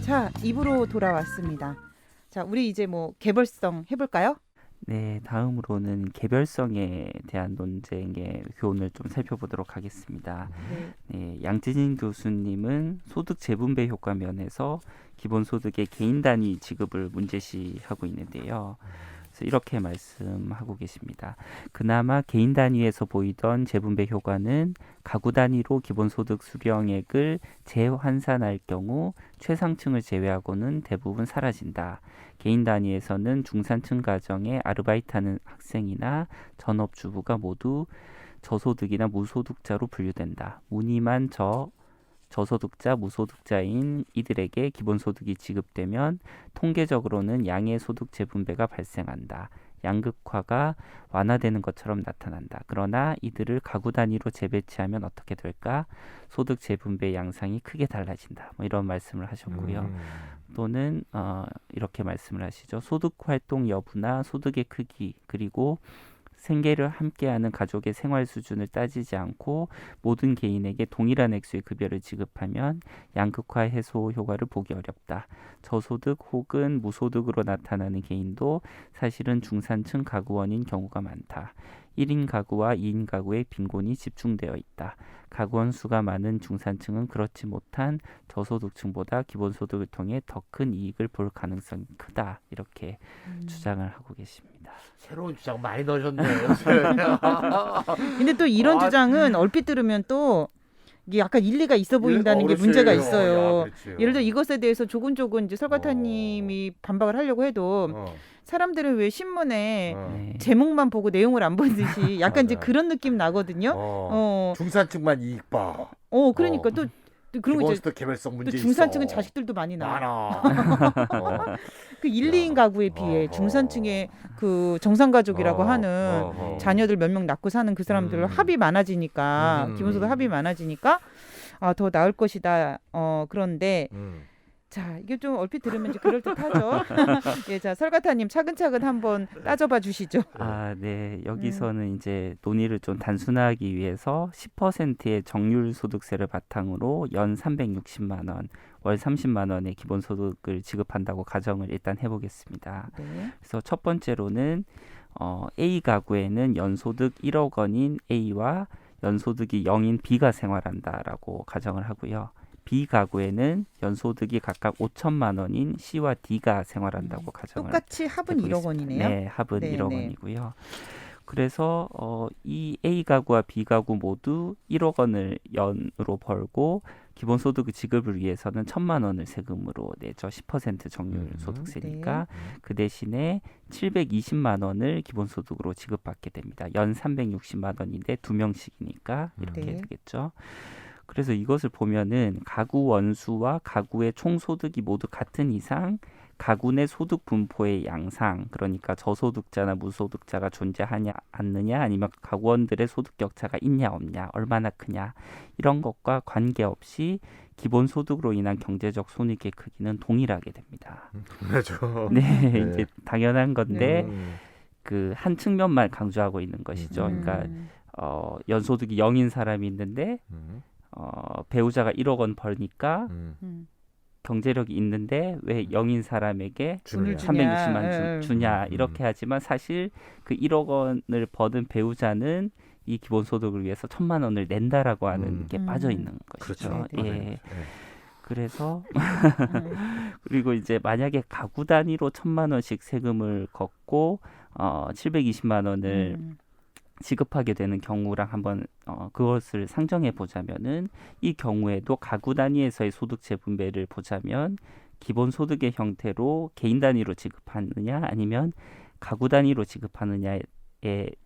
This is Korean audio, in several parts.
자, 입으로 돌아왔습니다. 자, 우리 이제 뭐 개별성 해볼까요? 네, 다음으로는 개별성에 대한 논쟁의 교훈을 좀 살펴보도록 하겠습니다. 네. 네, 양진인 교수님은 소득 재분배 효과 면에서 기본소득의 개인 단위 지급을 문제시하고 있는데요. 그래서 이렇게 말씀하고 계십니다. 그나마 개인 단위에서 보이던 재분배 효과는 가구 단위로 기본소득 수령액을 재환산할 경우 최상층을 제외하고는 대부분 사라진다. 개인 단위에서는 중산층 가정에 아르바이트하는 학생이나 전업주부가 모두 저소득이나 무소득자로 분류된다. 무늬만 저소득자, 무소득자인 이들에게 기본소득이 지급되면 통계적으로는 양의 소득 재분배가 발생한다. 양극화가 완화되는 것처럼 나타난다. 그러나 이들을 가구 단위로 재배치하면 어떻게 될까? 소득 재분배 양상이 크게 달라진다. 뭐 이런 말씀을 하셨고요. 또는 이렇게 말씀을 하시죠. 소득 활동 여부나 소득의 크기 그리고 생계를 함께하는 가족의 생활 수준을 따지지 않고 모든 개인에게 동일한 액수의 급여를 지급하면 양극화 해소 효과를 보기 어렵다. 저소득 혹은 무소득으로 나타나는 개인도 사실은 중산층 가구원인 경우가 많다. 1인 가구와 2인 가구의 빈곤이 집중되어 있다. 가구원 수가 많은 중산층은 그렇지 못한 저소득층보다 기본소득을 통해 더 큰 이익을 볼 가능성이 크다. 이렇게 주장을 하고 계십니다. 새로운 주장 많이 넣으셨네요. 근데 또 이런 아, 주장은 얼핏 들으면 또 이게 약간 일리가 있어 보인다는 게 문제가 있어요. 예를 들어 이것에 대해서 조근조근 이제 설과타님이 반박을 하려고 해도 사람들은 왜 신문에 네. 제목만 보고 내용을 안 보듯이 약간 이제 맞아요. 그런 느낌 나거든요. 중산층만 이익 봐. 그러니까 또 그런 거 이제 기본소득 개별성 또 문제 중산층은 있어. 자식들도 많이 나와. 많아. 그 1, 2인 가구에 비해 어허. 중산층의 그 정상가족이라고 하는 어허. 자녀들 몇 명 낳고 사는 그 사람들 합이 많아지니까 기본소득 합이 많아지니까 더 나을 것이다. 그런데 자 이게 좀 얼핏 들으면 이제 그럴 듯하죠. 예, 자 설가타님 차근차근 한번 따져봐 주시죠. 네. 여기서는 이제 논의를 좀 단순화하기 위해서 10%의 정률 소득세를 바탕으로 연 360만 원, 월 30만 원의 기본소득을 지급한다고 가정을 일단 해보겠습니다. 네. 그래서 첫 번째로는 A 가구에는 연소득 1억 원인 A와 연소득이 0인 B가 생활한다라고 가정을 하고요. B 가구에는 연소득이 각각 5천만 원인 C와 D가 생활한다고 가정을 똑같이 합은 1억 원이네요. 네, 합은 네, 1억 네. 원이고요. 그래서 이 A 가구와 B 가구 모두 1억 원을 연으로 벌고 기본소득 지급을 위해서는 1,000만 원을 세금으로 내죠. 10% 정률 소득세니까. 그 대신에 720만 원을 기본소득으로 지급받게 됩니다. 연 360만 원인데 2명씩이니까 이렇게 네. 되겠죠. 그래서 이것을 보면은 가구 원수와 가구의 총소득이 모두 같은 이상 가구 내 소득 분포의 양상, 그러니까 저소득자나 무소득자가 존재하냐 않느냐 아니면 가구원들의 소득 격차가 있냐 없냐 얼마나 크냐 이런 것과 관계없이 기본소득으로 인한 경제적 손익의 크기는 동일하게 됩니다. 그렇죠. 네, 이게 당연한 건데 네. 그 한 측면만 강조하고 있는 것이죠. 그러니까 연소득이 0인 사람이 있는데 배우자가 1억 원 벌니까 경제력이 있는데 왜 0인 사람에게 주느냐. 360만 주냐 이렇게 하지만 사실 그 1억 원을 버는 배우자는 이 기본소득을 위해서 1,000만 원을 낸다라고 하는 게 빠져 있는 것이죠. 그렇죠. 예. 네. 그래서 그리고 이제 만약에 가구 단위로 1,000만 원씩 세금을 걷고 720만 원을 지급하게 되는 경우랑 한번 그것을 상정해 보자면은 이 경우에도 가구 단위에서의 소득 재분배를 보자면 기본 소득의 형태로 개인 단위로 지급하느냐 아니면 가구 단위로 지급하느냐에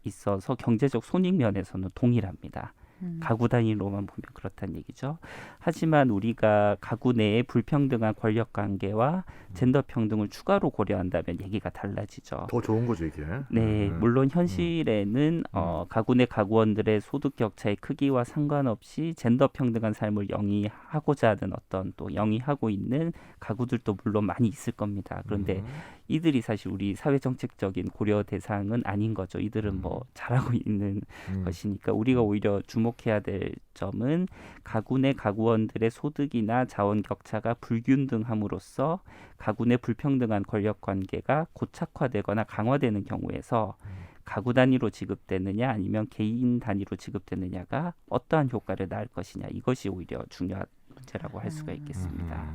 있어서 경제적 손익 면에서는 동일합니다. 가구 단위로만 보면 그렇다는 얘기죠. 하지만 우리가 가구 내의 불평등한 권력 관계와 젠더 평등을 추가로 고려한다면 얘기가 달라지죠. 더 좋은 거죠 이게. 네, 물론 현실에는 가구 내 가구원들의 소득 격차의 크기와 상관없이 젠더 평등한 삶을 영위하고자 하는 어떤 또 영위하고 있는 가구들도 물론 많이 있을 겁니다. 그런데 이들이 사실 우리 사회 정책적인 고려 대상은 아닌 거죠. 이들은 뭐 잘하고 있는 것이니까 우리가 오히려 주목해야 될 점은 가구 내 가구원들의 소득이나 자원 격차가 불균등함으로써 가구 내 불평등한 권력 관계가 고착화되거나 강화되는 경우에서 가구 단위로 지급되느냐 아니면 개인 단위로 지급되느냐가 어떠한 효과를 낳을 것이냐 이것이 오히려 중요한 문제라고 할 수가 있겠습니다.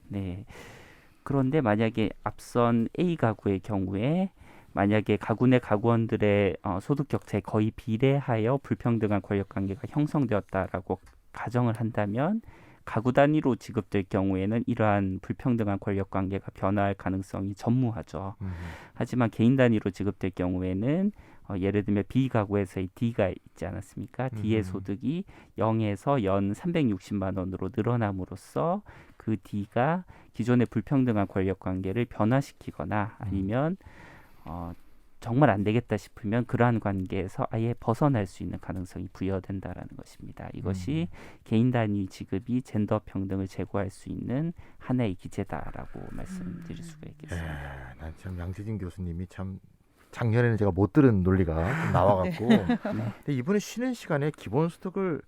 네. 그런데 만약에 앞선 A 가구의 경우에 만약에 가구 내 가구원들의 소득 격차에 거의 비례하여 불평등한 권력 관계가 형성되었다라고 가정을 한다면 가구 단위로 지급될 경우에는 이러한 불평등한 권력 관계가 변화할 가능성이 전무하죠. 하지만 개인 단위로 지급될 경우에는 예를 들면 B 가구에서의 D가 있지 않았습니까? D의 소득이 0에서 연 360만 원으로 늘어남으로써 그 D가 기존의 불평등한 권력 관계를 변화시키거나 아니면 정말 안 되겠다 싶으면 그러한 관계에서 아예 벗어날 수 있는 가능성이 부여된다라는 것입니다. 이것이 개인 단위 지급이 젠더 평등을 제고할 수 있는 하나의 기제다라고 말씀드릴 수가 있겠습니다. 난 참 양재진 교수님이 참 작년에는 제가 못 들은 논리가 좀 나와갖고 근데 이번에 쉬는 시간에 기본소득을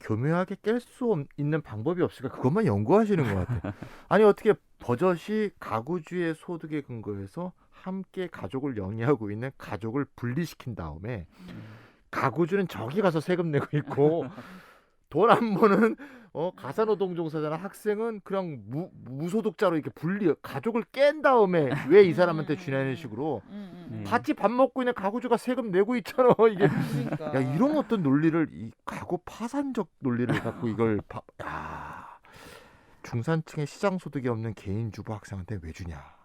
교묘하게 깰 수 있는 방법이 없을까 그것만 연구하시는 것 같아요. 아니 어떻게 버젓이 가구주의 소득에 근거해서 함께 가족을 영위하고 있는 가족을 분리시킨 다음에 가구주는 저기 가서 세금 내고 있고 돈 안 버는 가사노동 종사자나 학생은 그냥 무소득자로 이렇게 가족을 깬 다음에 왜 이 사람한테 주냐는 식으로 같이 밥 먹고 있는 가구주가 세금 내고 있잖아. 이게 그러니까. 야 이런 어떤 논리를 이 가구 파산적 논리를 갖고 이걸 중산층의 시장 소득이 없는 개인 주부 학생한테 왜 주냐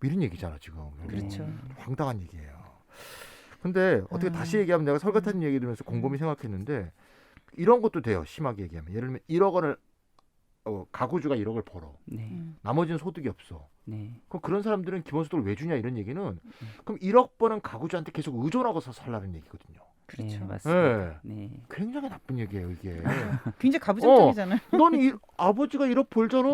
이런 얘기잖아 지금. 그렇죠. 황당한 얘기예요. 근데 어떻게 다시 얘기하면 내가 설같은 얘기 들으면서 곰곰이 생각했는데 이런 것도 돼요. 심하게 얘기하면 예를 들면 1억 원을 가구주가 1억을 벌어. 네. 나머지는 소득이 없어. 네. 그럼 그런 사람들은 기본소득을 왜 주냐 이런 얘기는 그럼 1억 버는 가구주한테 계속 의존하고서 살라는 얘기거든요. 네, 그렇죠. 맞습니다. 네. 굉장히 나쁜 얘기예요 이게. 굉장히 가부장적이잖아요. 넌 아버지가 1억 벌잖아.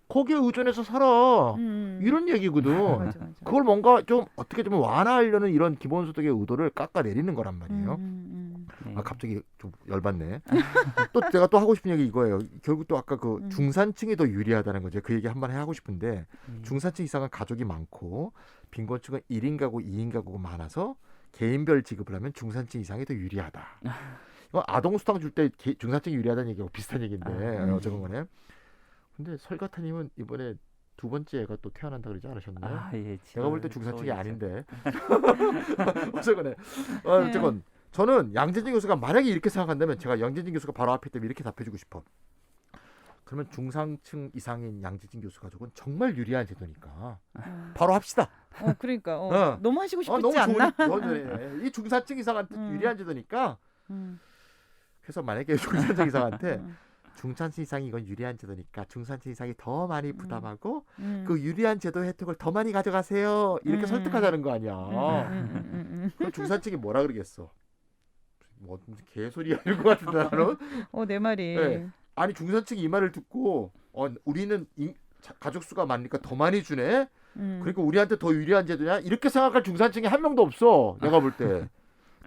거기에 의존해서 살아. 이런 얘기거든. 맞아. 그걸 뭔가 좀 어떻게 좀 완화하려는 이런 기본소득의 의도를 깎아내리는 거란 말이에요. 네. 갑자기 좀 열받네. 또 제가 또 하고 싶은 얘기 이거예요. 결국 또 아까 그 중산층이 더 유리하다는 거죠. 그 얘기 한번 하고 싶은데 중산층 이상은 가족이 많고 빈곤층은 1인 가구, 2인 가구가 많아서 개인별 지급을 하면 중산층 이상이 더 유리하다. 이거 아동수당 줄 때 중산층이 유리하다는 얘기하고 비슷한 얘기인데 어쨌건 간에. 근데 설가타님은 이번에 두 번째 애가 또 태어난다 그러지 않으셨나요? 예, 제가 볼 때 중산층이 소이죠. 아닌데. 어쨌건 간에. 어쨌건 저는 양재진 교수가 만약에 이렇게 생각한다면 제가 양재진 교수가 바로 앞에 있다면 이렇게 답해주고 싶어. 그러면 중상층 이상인 양재진 교수 가족은 정말 유리한 제도니까 바로 합시다. 그러니까 너무 하시고 싶지 너무 않나? 이 중산층 이상한테 유리한 제도니까 그래서 만약에 중산층 이상한테 중산층 이상이 이건 유리한 제도니까 중산층 이상이 더 많이 부담하고 그 유리한 제도 혜택을 더 많이 가져가세요. 이렇게 설득하자는 거 아니야. 그럼 중산층이 뭐라 그러겠어? 뭐 무슨 개소리 하는 것 같은데 나는. 내 말이. 네. 아니 중산층이 이 말을 듣고 우리는 가족 수가 많으니까 더 많이 주네. 그러니까 우리한테 더 유리한 제도냐? 이렇게 생각할 중산층이 한 명도 없어. 내가 볼 때.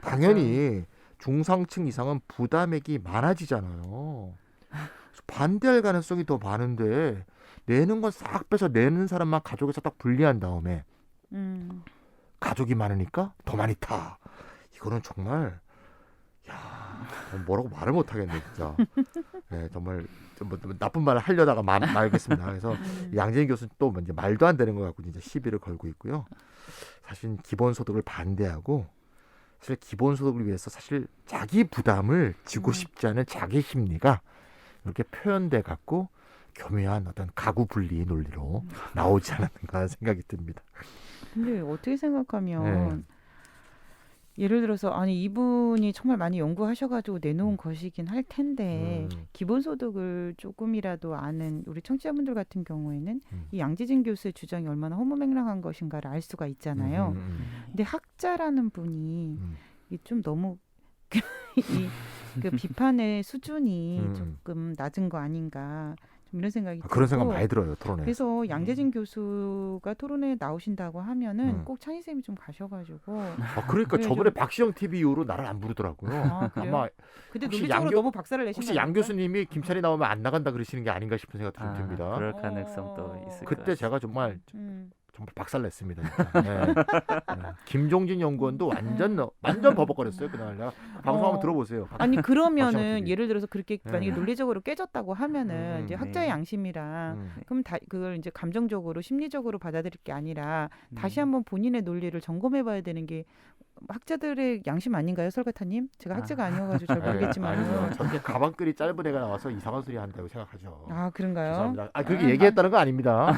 당연히 중상층 이상은 부담액이 많아지잖아요. 반대할 가능성이 더 많은데 내는 건 싹 빼서 내는 사람만 가족에서 딱 분리한 다음에 가족이 많으니까 더 많이 타. 이거는 정말 뭐라고 말을 못하겠네 진짜. 네, 정말 뭐 나쁜 말을 하려다가 말겠습니다. 그래서 양재인 교수는 또 이제 말도 안 되는 거 갖고 진짜 시비를 걸고 있고요. 사실 기본소득을 반대하고 사실 기본소득을 위해서 사실 자기 부담을 지고 싶지 않은 자기 심리가 이렇게 표현돼 갖고 교묘한 어떤 가구 분리 논리로 나오지 않았는가 생각이 듭니다. 근데 어떻게 생각하면 예를 들어서 아니 이분이 정말 많이 연구하셔가지고 내놓은 것이긴 할 텐데 기본소득을 조금이라도 아는 우리 청취자분들 같은 경우에는 이 양지진 교수의 주장이 얼마나 허무맹랑한 것인가를 알 수가 있잖아요. 근데 학자라는 분이 이게 좀 너무 그 비판의 수준이 조금 낮은 거 아닌가 좀 이런 생각이 들고 그런 생각 많이 들어요 토론에. 그래서 양재진 교수가 토론에 나오신다고 하면은 꼭 찬희 쌤이 좀 가셔가지고 그러니까 네, 저번에 좀- 박시영 TV 이후로 나를 안 부르더라고요. 아, 그래요? 아마 근데 혹시 논리적으로 너무 박살을 내신 혹시 거 양 아닐까? 교수님이 김찬희 나오면 안 나간다 그러시는 게 아닌가 싶은 생각도 좀 듭니다. 그럴 가능성도 있을 것 그때 같습니다. 제가 정말 음. 박살냈습니다. 진짜. 네. 김종진 연구원도 완전 버벅거렸어요 그날. 내가 방송 한번 들어보세요. 아니 박시영 그러면은 TV. 예를 들어서 그렇게 네. 만약에 논리적으로 깨졌다고 하면은 이제 네. 학자의 양심이랑 그럼 그걸 이제 감정적으로 심리적으로 받아들일 게 아니라 다시 한번 본인의 논리를 점검해봐야 되는 게 학자들의 양심 아닌가요, 설가타님? 제가 학자가 아니어가지고 잘 모르겠지만. 아니요. 저렇게 가방끈이 짧은 애가 나와서 이상한 소리 한다고 생각하죠. 아 그런가요? 죄송합니다. 그렇게 얘기했다는 거 아닙니다.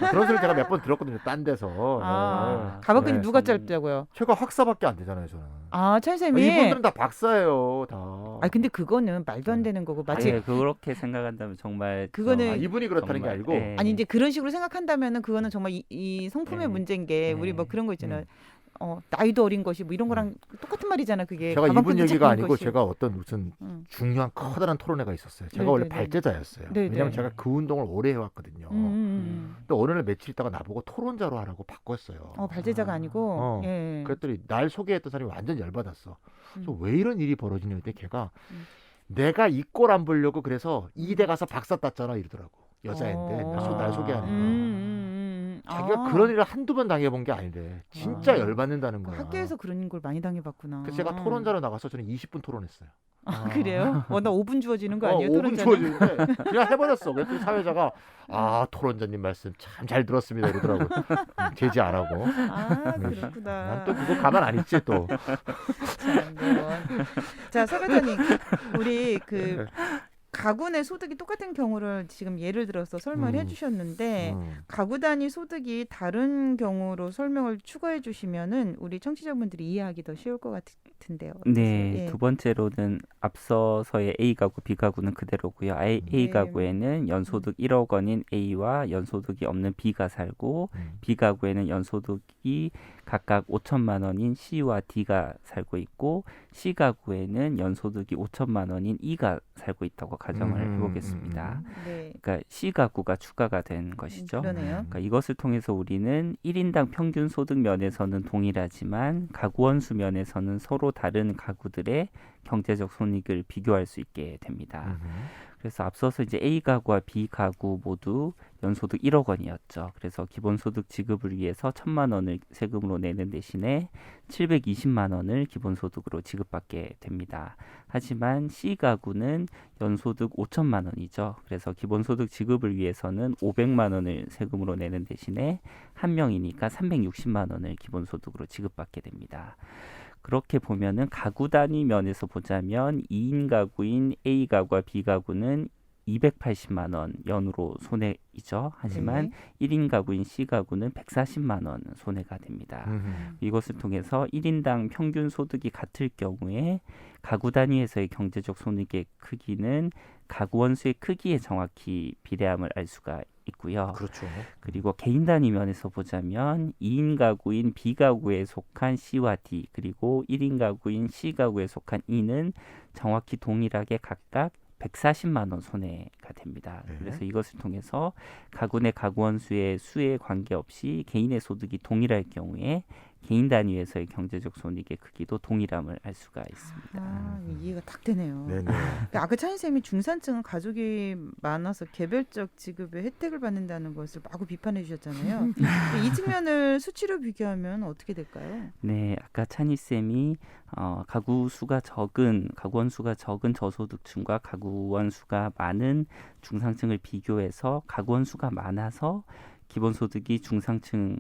그런 소리 제가 몇 번 들었거든요. 딴 데서. 아, 네. 가방끈이 네. 누가 짧다고요? 제가 학사밖에 안 되잖아요, 저는. 아, 찬쌤이. 이분들은 다 박사예요, 다. 아 근데 그거는 말도 안 되는 거고 마치 예, 그렇게 생각한다면 정말 그거는 이분이 그렇다는 게 정말, 아니고. 예. 아니 이제 그런 식으로 생각한다면은 그거는 정말 이 성품의 네. 문제인 게 우리 네. 뭐 그런 거 있잖아요. 나이도 어린 것이 뭐 이런 거랑 똑같은 말이잖아. 그게 제가 이분 가방끈도 얘기가 짧은 아니고 것이. 제가 어떤 무슨 중요한 커다란 토론회가 있었어요. 제가 원래 네네네. 발제자였어요. 네네. 왜냐하면 제가 그 운동을 오래 해왔거든요. 또 어느 날 며칠 있다가 나보고 토론자로 하라고 바꿨어요. 발제자가 아니고. 예. 그랬더니 날 소개했던 사람이 완전 열받았어. 그래서 왜 이런 일이 벌어지냐 했더니 걔가 내가 이 꼴 안 보려고 그래서 이대 가서 박사 땄잖아 이러더라고. 여자인데 날 소개하니까. 자기가 그런 일을 한두 번 당해본 게 아닌데 진짜 열받는다는 거야. 학교에서 그런 걸 많이 당해봤구나. 그래서 제가 토론자로 나가서 저는 20분 토론했어요. 그래요? 나 5분 주어지는 거 아니에요? 5분 토론자는? 주어지는데 그냥 해버렸어. 그랬더니 사회자가 토론자님 말씀 참 잘 들었습니다 이러더라고요. 제지 안 하고. 그렇구나. 난 또 그거 가만 안 있지 또. 참, 자, 서배자님 우리 그 가구 내 소득이 똑같은 경우를 지금 예를 들어서 설명을 해주셨는데 가구 단위 소득이 다른 경우로 설명을 추가해 주시면은 우리 청취자분들이 이해하기 더 쉬울 것 같은데요. 네, 예. 두 번째로는 앞서서의 A 가구, B 가구는 그대로고요. A 가구에는 연소득 1억 원인 A와 연소득이 없는 B가 살고 B 가구에는 연소득이 각각 5천만 원인 C와 D가 살고 있고 C 가구에는 연소득이 5천만 원인 E가 살고 있다고 가정을 해보겠습니다. 네. 그러니까 C 가구가 추가가 된 것이죠. 그러네요. 그러니까 이것을 통해서 우리는 1인당 평균 소득 면에서는 동일하지만 가구 원수 면에서는 서로 다른 가구들의 경제적 손익을 비교할 수 있게 됩니다. 그래서 앞서서 이제 A 가구와 B 가구 모두 연소득 1억 원이었죠. 그래서 기본소득 지급을 위해서 1,000만 원을 세금으로 내는 대신에 720만 원을 기본소득으로 지급받게 됩니다. 하지만 C 가구는 연소득 5천만 원이죠. 그래서 기본소득 지급을 위해서는 500만 원을 세금으로 내는 대신에 한 명이니까 360만 원을 기본소득으로 지급받게 됩니다. 그렇게 보면은 가구 단위 면에서 보자면 2인 가구인 A 가구와 B 가구는 280만 원 연으로 손해이죠. 하지만 1인 가구인 C 가구는 140만 원 손해가 됩니다. 이것을 통해서 1인당 평균 소득이 같을 경우에 가구 단위에서의 경제적 손익의 크기는 가구 원수의 크기에 정확히 비례함을 알 수가 있고요. 그렇죠. 그리고 개인 단위 면에서 보자면 2인 가구인 B 가구에 속한 C와 D 그리고 1인 가구인 C 가구에 속한 E는 정확히 동일하게 각각 140만 원 손해가 됩니다. 그래서 이것을 통해서 가구 내 가구 원수의 수에 관계없이 개인의 소득이 동일할 경우에 개인 단위에서의 경제적 손익의 크기도 동일함을 알 수가 있습니다. 이해가 딱 되네요. 네네. 아까 차인 쌤이 중산층은 가족이 많아서 개별적 지급의 혜택을 받는다는 것을 마구 비판해 주셨잖아요. 이 측면을 수치로 비교하면 어떻게 될까요? 네, 아까 찬희 쌤이 가구 수가 적은 가구원 수가 적은 저소득층과 가구원 수가 많은 중상층을 비교해서 가구원 수가 많아서 기본소득이 중상층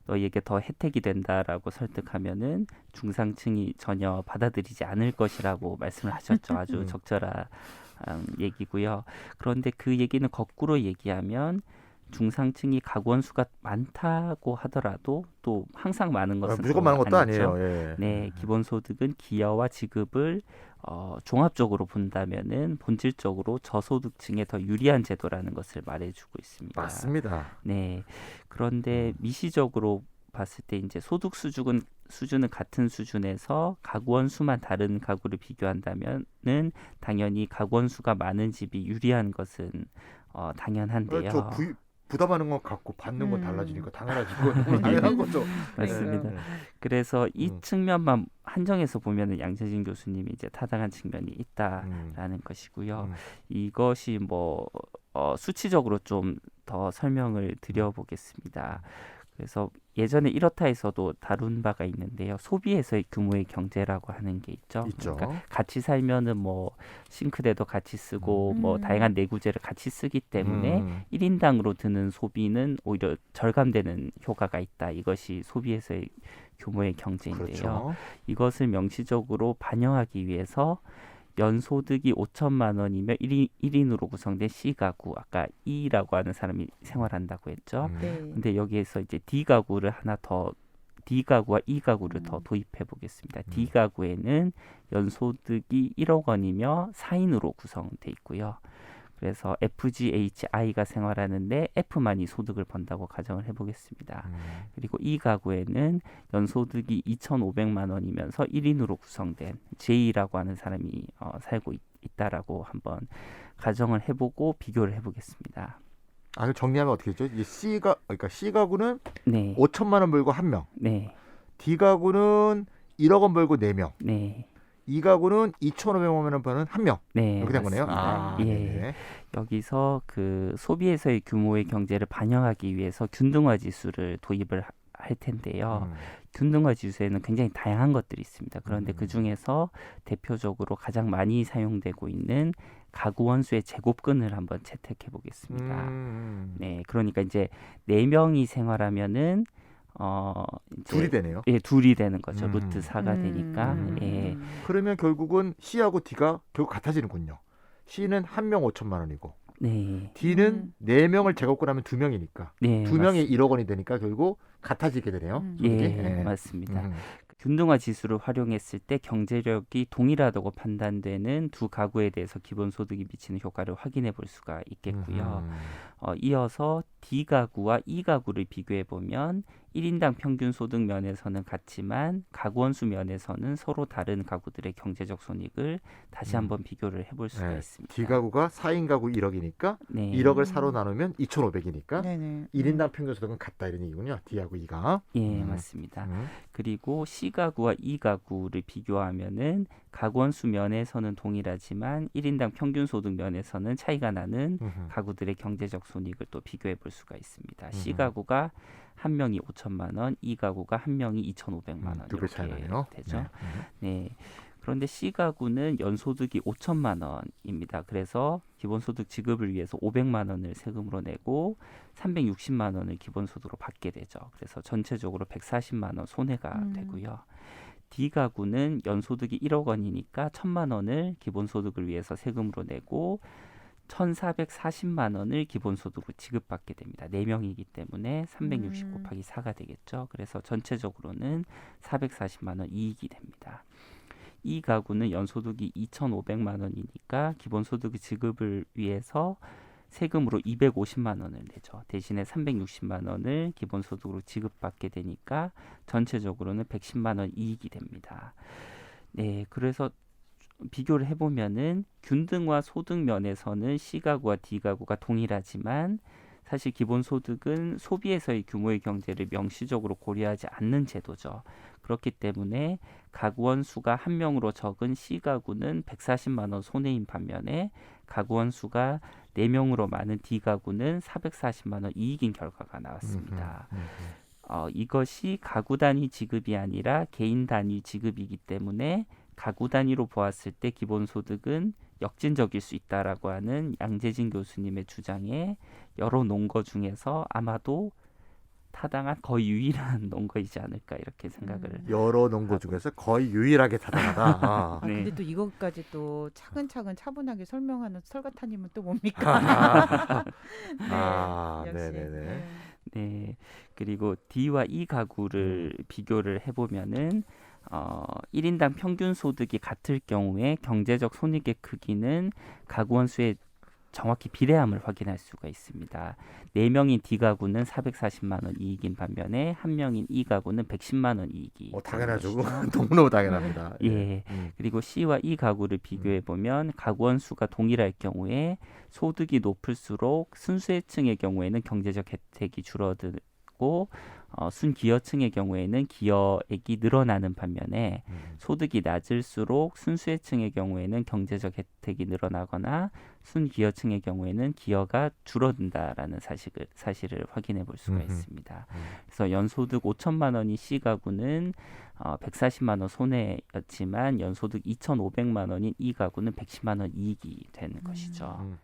너희에게 더 혜택이 된다라고 설득하면은 중상층이 전혀 받아들이지 않을 것이라고 말씀을 하셨죠. 아주 적절한 얘기고요. 그런데 그 얘기는 거꾸로 얘기하면 중상층이 가구 원수가 많다고 하더라도 또 항상 많은 것은 무조건 또 많은 것도 아니죠. 아니에요. 예. 네, 기본소득은 기여와 지급을 종합적으로 본다면은 본질적으로 저소득층에 더 유리한 제도라는 것을 말해주고 있습니다. 맞습니다. 네, 그런데 미시적으로 봤을 때 이제 소득 수준은 같은 수준에서 가구 원수만 다른 가구를 비교한다면은 당연히 가구 원수가 많은 집이 유리한 것은 당연한데요. 저 부담하는 건 같고 받는 건 달라지니까 당연하지. 그건 네. 너무 당연한 거죠. 맞습니다. 네. 그래서 이 음. 측면만 한정해서 보면은 양재진 교수님이 이제 타당한 측면이 있다라는 음. 것이고요. 음. 이것이 뭐 수치적으로 좀 더 설명을 드려보겠습니다. 그래서 예전에 이렇다에서도 다룬 바가 있는데요. 소비에서의 규모의 경제라고 하는 게 있죠. 있죠. 그러니까 같이 살면은 뭐 싱크대도 같이 쓰고 뭐 다양한 내구재를 같이 쓰기 때문에 1인당으로 드는 소비는 오히려 절감되는 효과가 있다. 이것이 소비에서의 규모의 경제인데요. 그렇죠. 이것을 명시적으로 반영하기 위해서 연소득이 5천만 원이면 1인으로 구성된 C가구, 아까 E라고 하는 사람이 생활한다고 했죠. 네. 근데 여기에서 이제 D가구를 하나 더 D가구와 E가구를 더 도입해 보겠습니다. D가구에는 연소득이 1억 원이며 4인으로 구성돼 있고요. 그래서 FGHI가 생활하는데 F만이 소득을 번다고 가정을 해보겠습니다. 그리고 이 가구에는 연소득이 2,500만 원이면서 1인으로 구성된 J라고 하는 사람이 살고 있다라고 한번 가정을 해보고 비교를 해보겠습니다. 아, 정리하면 어떻게 되죠? 이 그러니까 C 가구는 네, 5천만 원 벌고 1명, 네, D 가구는 1억 원 벌고 4명, 네, 이 가구는 2,500만 원 버는 1명. 네, 이렇게 된 거네요. 맞습니다. 아, 예. 네. 여기서 그 소비에서의 규모의 경제를 반영하기 위해서 균등화 지수를 도입을 할 텐데요. 균등화 지수에는 굉장히 다양한 것들이 있습니다. 그런데 그 중에서 대표적으로 가장 많이 사용되고 있는 가구 원수의 제곱근을 한번 채택해 보겠습니다. 네, 그러니까 이제 4명이 생활하면은 이제 둘이 되네요. 예, 둘이 되는 거죠. 음. 루트 4가 되니까. 예. 그러면 결국은 C하고 D가 결국 같아지는군요. C는 1명 5천만 원이고 네. D는 4명을 제곱근하면 2명이니까 네. 2명에 1억 원이 되니까 결국 같아지게 되네요. 소득이. 예, 맞습니다. 균등화 지수를 활용했을 때 경제력이 동일하다고 판단되는 두 가구에 대해서 기본소득이 미치는 효과를 확인해 볼 수가 있겠고요. 이어서 D가구와 E가구를 비교해 보면 1인당 평균 소득 면에서는 같지만 가구 원수 면에서는 서로 다른 가구들의 경제적 손익을 다시 한번 비교를 해볼 수가 네. 있습니다. D가구가 4인 가구 1억이니까 네. 1억을 4로 나누면 2,500이니까 네네. 1인당 평균 소득은 같다 이런 얘기군요. D하고 E가. 예, 맞습니다. 그리고 C가구와 E가구를 비교하면은 가구 원수 면에서는 동일하지만 1인당 평균 소득 면에서는 차이가 나는 가구들의 경제적 손익을 또 비교해 볼 수가 있습니다. C가구가 한 명이 5천만 원, E가구가 한 명이 2,500만 원 두배 차이 이렇게 나네요. 되죠. 네. 그런데 C가구는 연소득이 5천만 원입니다. 그래서 기본소득 지급을 위해서 500만 원을 세금으로 내고 360만 원을 기본소득으로 받게 되죠. 그래서 전체적으로 140만 원 손해가 되고요. D가구는 연소득이 1억 원이니까 1,000만 원을 기본소득을 위해서 세금으로 내고 1,440만 원을 기본소득으로 지급받게 됩니다. 4명이기 때문에 360 곱하기 4가 되겠죠. 그래서 전체적으로는 440만 원 이익이 됩니다. 이 가구는 연소득이 2,500만 원이니까 기본소득 지급을 위해서 세금으로 250만 원을 내죠. 대신에 360만 원을 기본소득으로 지급받게 되니까 전체적으로는 110만 원 이익이 됩니다. 네, 그래서 비교를 해보면은 균등화 소득 면에서는 C가구와 D가구가 동일하지만 사실 기본소득은 소비에서의 규모의 경제를 명시적으로 고려하지 않는 제도죠. 그렇기 때문에 가구원 수가 한 명으로 적은 C가구는 140만 원 손해인 반면에 가구원 수가 4명으로 많은 D가구는 440만 원 이익인 결과가 나왔습니다. 이것이 가구 단위 지급이 아니라 개인 단위 지급이기 때문에 가구 단위로 보았을 때 기본소득은 역진적일 수 있다라고 하는 양재진 교수님의 주장에 여러 논거 중에서 아마도 타당한 거의 유일한 논거이지 않을까 이렇게 생각을 여러 논거 중에서 거의 유일하게 타당하다. 아, 네. 근데 또 이것까지 또 차근차근 차분하게 설명하는 설가타님은 또 뭡니까? 네, 역시. 네네네. 네. 그리고 D와 E 가구를 비교를 해보면은 1인당 평균 소득이 같을 경우에 경제적 손익의 크기는 가구 원수의 정확히 비례함을 확인할 수가 있습니다. 4명인 D 가구는 440만 원 이익인 반면에 1명인 E 가구는 110만 원 이익이 당연하죠. 되는 것이죠. 너무너무 당연합니다. 예. 음. 그리고 C와 E 가구를 비교해 보면 가구 원수가 동일할 경우에 소득이 높을수록 순수혜층의 경우에는 경제적 혜택이 줄어들고 순기여층의 경우에는 기여액이 늘어나는 반면에 소득이 낮을수록 순수혜층의 경우에는 경제적 혜택이 늘어나거나 순기여층의 경우에는 기여가 줄어든다라는 사실을 확인해 볼 수가 있습니다. 그래서 연소득 5천만 원이 C 가구는 140만 원 손해였지만 연소득 2,500만 원인 E 가구는 110만 원 이익이 되는 것이죠.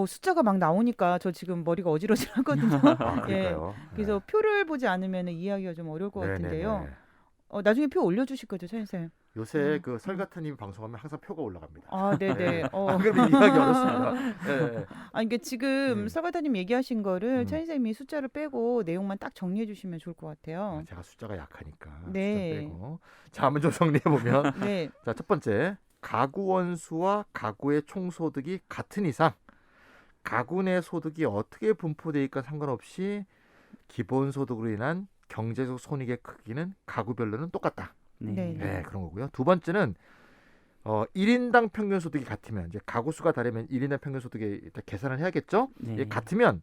숫자가 막 나오니까 저 지금 머리가 어지러지하거든요. 그러니까요. 그래서 표를 보지 않으면 이해하기가 좀 어려울 것 같은데요. 네네네. 나중에 표 올려주실 거죠, 차인쌤? 요새 그 설가타님 방송하면 항상 표가 올라갑니다. 아, 네네. 안 그러면 이해하기 어렵습니다. 네. 이게 지금 설가타님 얘기하신 거를 음. 차인쌤이 숫자를 빼고 내용만 딱 정리해 주시면 좋을 것 같아요. 제가 숫자가 약하니까. 네. 숫자 빼고. 자, 한번 좀 정리해 보면 네. 자, 첫 번째. 가구 원수와 가구의 총 소득이 같은 이상 가구 내 소득이 어떻게 분포되어 있건 상관없이 기본 소득으로 인한 경제적 손익의 크기는 가구별로는 똑같다. 네. 네, 그런 거고요. 두 번째는 1인당 평균 소득이 같으면 이제 가구 수가 다르면 1인당 평균 소득에 일단 계산을 해야겠죠. 네. 예, 같으면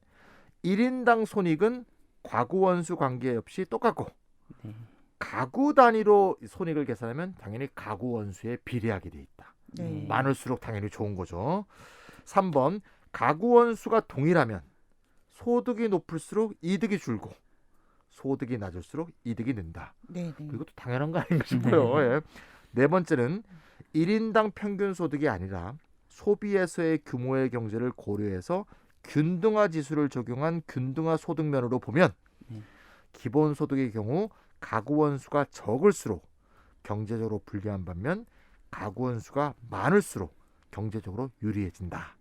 1인당 손익은 가구 원수 관계 없이 똑같고 네. 가구 단위로 손익을 계산하면 당연히 가구 원수에 비례하게 돼 있다. 네. 많을수록 당연히 좋은 거죠. 3번 가구 원수가 동일하면 소득이 높을수록 이득이 줄고 소득이 낮을수록 이득이 는다. 네. 이것도 당연한 거 아닌가 싶어요. 예. 네 번째는 1인당 평균 소득이 아니라 소비에서의 규모의 경제를 고려해서 균등화 지수를 적용한 균등화 소득면으로 보면 기본 소득의 경우 가구 원수가 적을수록 경제적으로 불리한 반면 가구 원수가 많을수록 경제적으로 유리해진다.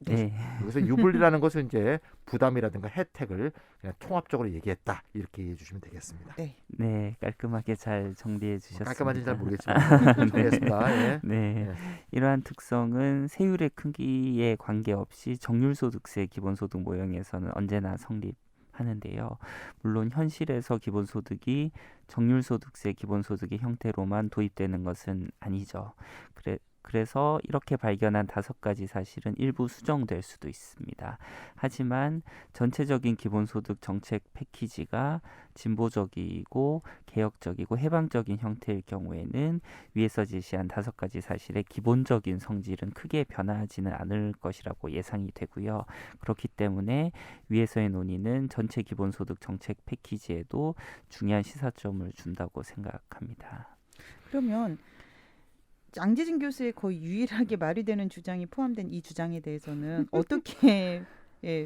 네. 여기서 유불리라는 것은 이제 부담이라든가 혜택을 그냥 통합적으로 얘기했다 이렇게 이해해 주시면 되겠습니다. 네. 네, 깔끔하게 잘 정리해 주셨습니다. 깔끔한지 잘 모르겠지만 정리했습니다. 예. 네. 네. 이러한 특성은 세율의 크기에 관계없이 정률소득세 기본소득 모형에서는 언제나 성립하는데요. 물론 현실에서 기본소득이 정률소득세 기본소득의 형태로만 도입되는 것은 아니죠. 그래서 이렇게 발견한 5가지 사실은 일부 수정될 수도 있습니다. 하지만 전체적인 기본소득 정책 패키지가 진보적이고 개혁적이고 해방적인 형태일 경우에는 위에서 제시한 5가지 사실의 기본적인 성질은 크게 변화하지는 않을 것이라고 예상이 되고요. 그렇기 때문에 위에서의 논의는 전체 기본소득 정책 패키지에도 중요한 시사점을 준다고 생각합니다. 그러면 양재진 교수의 거의 유일하게 말이 되는 주장이 포함된 이 주장에 대해서는 어떻게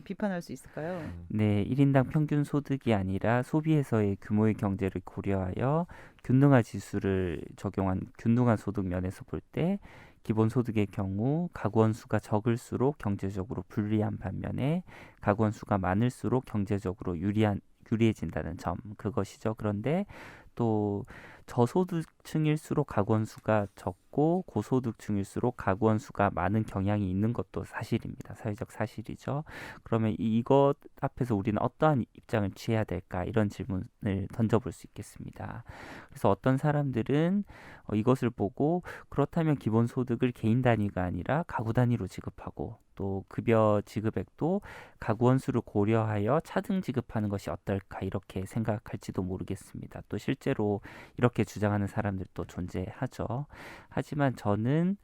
비판할 수 있을까요? 네, 1인당 평균 소득이 아니라 소비에서의 규모의 경제를 고려하여 균등화 지수를 적용한 균등한 소득 면에서 볼 때 기본 소득의 경우 가구 원수가 적을수록 경제적으로 불리한 반면에 가구 원수가 많을수록 경제적으로 유리해진다는 점, 그것이죠. 그런데 또 저소득층일수록 가구 원수가 적고 고소득층일수록 가구 원수가 많은 경향이 있는 것도 사실입니다. 사회적 사실이죠. 그러면 이것 앞에서 우리는 어떠한 입장을 취해야 될까, 이런 질문을 던져볼 수 있겠습니다. 그래서 어떤 사람들은 이것을 보고 그렇다면 기본소득을 개인 단위가 아니라 가구 단위로 지급하고 또 급여 지급액도 가구 원수를 고려하여 차등 지급하는 것이 어떨까, 이렇게 생각할지도 모르겠습니다. 또 실제로 이렇게 주장하는 사람들도 존재하죠. 하지만 저는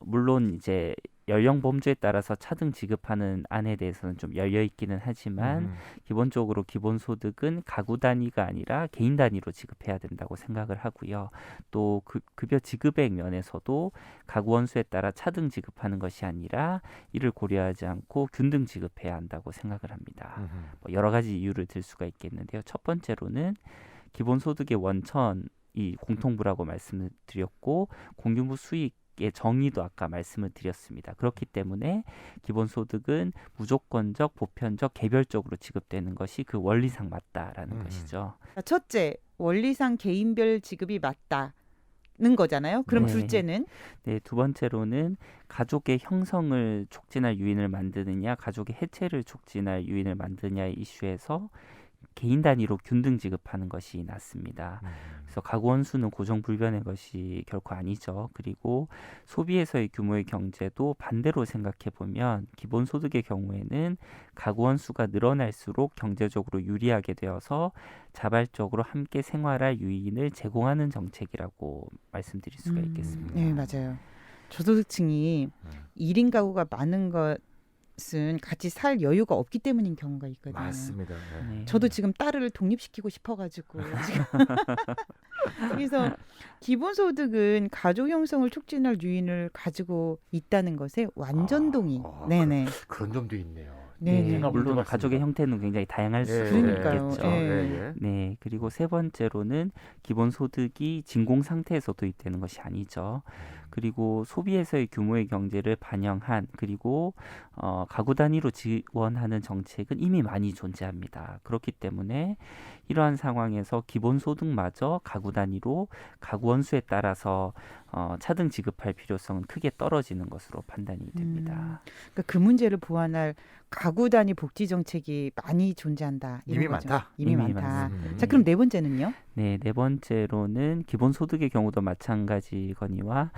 물론 이제 연령 범주에 따라서 차등 지급하는 안에 대해서는 좀 열려 있기는 하지만 기본적으로 기본소득은 가구 단위가 아니라 개인 단위로 지급해야 된다고 생각을 하고요. 또 급여 지급액 면에서도 가구 원수에 따라 차등 지급하는 것이 아니라 이를 고려하지 않고 균등 지급해야 한다고 생각을 합니다. 뭐 여러 가지 이유를 들 수가 있겠는데요. 첫 번째로는 기본소득의 원천이 공통부라고 말씀을 드렸고 공유부 수익의 정의도 아까 말씀을 드렸습니다. 그렇기 때문에 기본소득은 무조건적, 보편적, 개별적으로 지급되는 것이 그 원리상 맞다라는 것이죠. 첫째, 원리상 개인별 지급이 맞다는 거잖아요. 그럼 네. 둘째는 네, 두 번째로는 가족의 형성을 촉진할 유인을 만드느냐, 가족의 해체를 촉진할 유인을 만드느냐의 이슈에서 개인 단위로 균등 지급하는 것이 낫습니다. 그래서 가구 원수는 고정불변의 것이 결코 아니죠. 그리고 소비에서의 규모의 경제도 반대로 생각해 보면 기본소득의 경우에는 가구 원수가 늘어날수록 경제적으로 유리하게 되어서 자발적으로 함께 생활할 유인을 제공하는 정책이라고 말씀드릴 수가 있겠습니다. 네, 맞아요. 저소득층이 1인 가구가 많은 것은 같이 살 여유가 없기 때문인 경우가 있거든요. 맞습니다. 네. 네. 저도 지금 딸을 독립시키고 싶어가지고 지금 그래서 기본소득은 가족 형성을 촉진할 유인을 가지고 있다는 것에 완전 동의. 네네. 그런 점도 있네요. 네, 네, 네. 생각을 물론 해봤습니다. 가족의 형태는 굉장히 다양할 수 그러니까요. 있겠죠. 예. 네, 그리고 세 번째로는 기본소득이 진공 상태에서 도입되는 것이 아니죠. 그리고 소비에서의 규모의 경제를 반영한 그리고 가구 단위로 지원하는 정책은 이미 많이 존재합니다. 그렇기 때문에 이러한 상황에서 기본소득마저 가구 단위로 가구 원수에 따라서 차등 지급할 필요성은 크게 떨어지는 것으로 판단이 됩니다. 그러니까 그 문제를 보완할 가구 단위 복지 정책이 많이 존재한다. 이런 이미 거죠. 많다. 이미 이미 많다. 많습니다. 자, 그럼 네 번째는요? 네, 네 번째로는 기본소득의 경우도 마찬가지거니와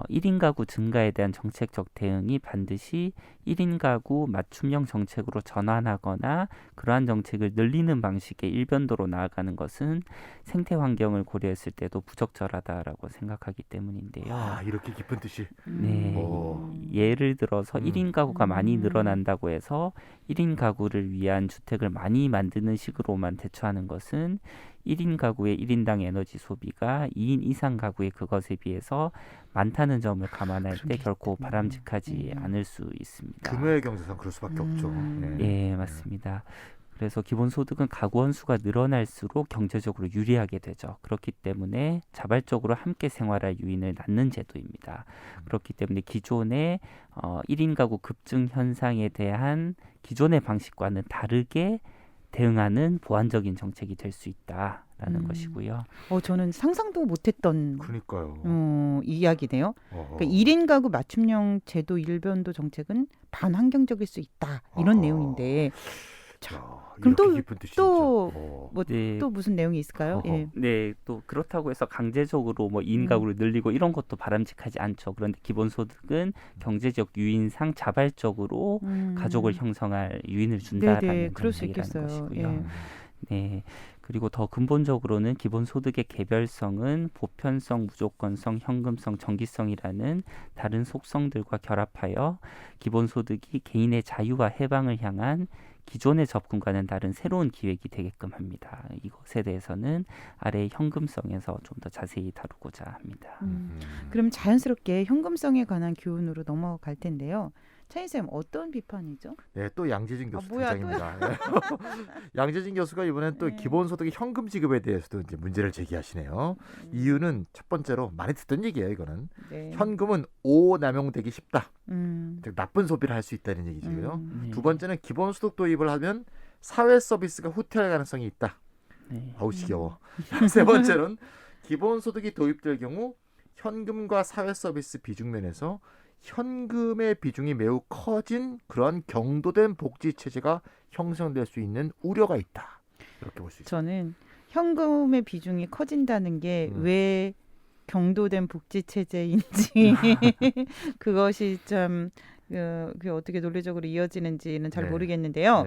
1인 가구 증가에 대한 정책적 대응이 반드시 1인 가구 맞춤형 정책으로 전환하거나 그러한 정책을 늘리는 방식의 일변도로 나아가는 것은 생태 환경을 고려했을 때도 부적절하다라고 생각하기 때문인데요. 아, 이렇게 깊은 뜻이. 네. 오. 예를 들어서 1인 가구가 많이 늘어난다고 해서 1인 가구를 위한 주택을 많이 만드는 식으로만 대처하는 것은 1인 가구의 1인당 에너지 소비가 2인 이상 가구의 그것에 비해서 많다는 점을 감안할 때 결코 바람직하지 않을 수 있습니다. 금요일 경제상 그럴 수밖에 없죠. 네, 맞습니다. 그래서 기본소득은 가구 원수가 늘어날수록 경제적으로 유리하게 되죠. 그렇기 때문에 자발적으로 함께 생활할 유인을 낳는 제도입니다. 그렇기 때문에 기존의 1인 가구 급증 현상에 대한 기존의 방식과는 다르게 대응하는 보완적인 정책이 될 수 있다라는 것이고요. 저는 상상도 못했던 그러니까요. 이야기네요. 그러니까 1인 가구 맞춤형 제도 일변도 정책은 반환경적일 수 있다. 이런 내용인데 그럼 또 무슨 내용이 있을까요? 예. 네, 또 그렇다고 해서 강제적으로 뭐 2인 가구를 늘리고 이런 것도 바람직하지 않죠. 그런데 기본소득은 경제적 유인상 자발적으로 가족을 형성할 유인을 준다라는 정책이라는 것이고요. 예. 네. 그리고 더 근본적으로는 기본소득의 개별성은 보편성, 무조건성, 현금성, 정기성이라는 다른 속성들과 결합하여 기본소득이 개인의 자유와 해방을 향한 기존의 접근과는 다른 새로운 기획이 되게끔 합니다. 이것에 대해서는 아래 현금성에서 좀 더 자세히 다루고자 합니다. 그럼 자연스럽게 현금성에 관한 교훈으로 넘어갈 텐데요. 차인쌤 어떤 비판이죠? 네, 또 양재진 교수 뭐야, 등장입니다. 양재진 교수가 이번엔 또 기본소득의 현금 지급에 대해서도 이제 문제를 제기하시네요. 이유는 첫 번째로 많이 듣던 얘기예요. 이거는 현금은 오남용되기 쉽다. 즉 나쁜 소비를 할 수 있다는 얘기고요. 두 번째는 기본소득 도입을 하면 사회 서비스가 후퇴할 가능성이 있다. 아우 지겨워. 세 번째는 기본소득이 도입될 경우 현금과 사회 서비스 비중 면에서 현금의 비중이 매우 커진 그런 경도된 복지 체제가 형성될 수 있는 우려가 있다. 이렇게 볼 수 있습니다. 저는 현금의 비중이 커진다는 게 왜 경도된 복지 체제인지 그것이 참 그게 어떻게 논리적으로 이어지는지는 잘 모르겠는데요.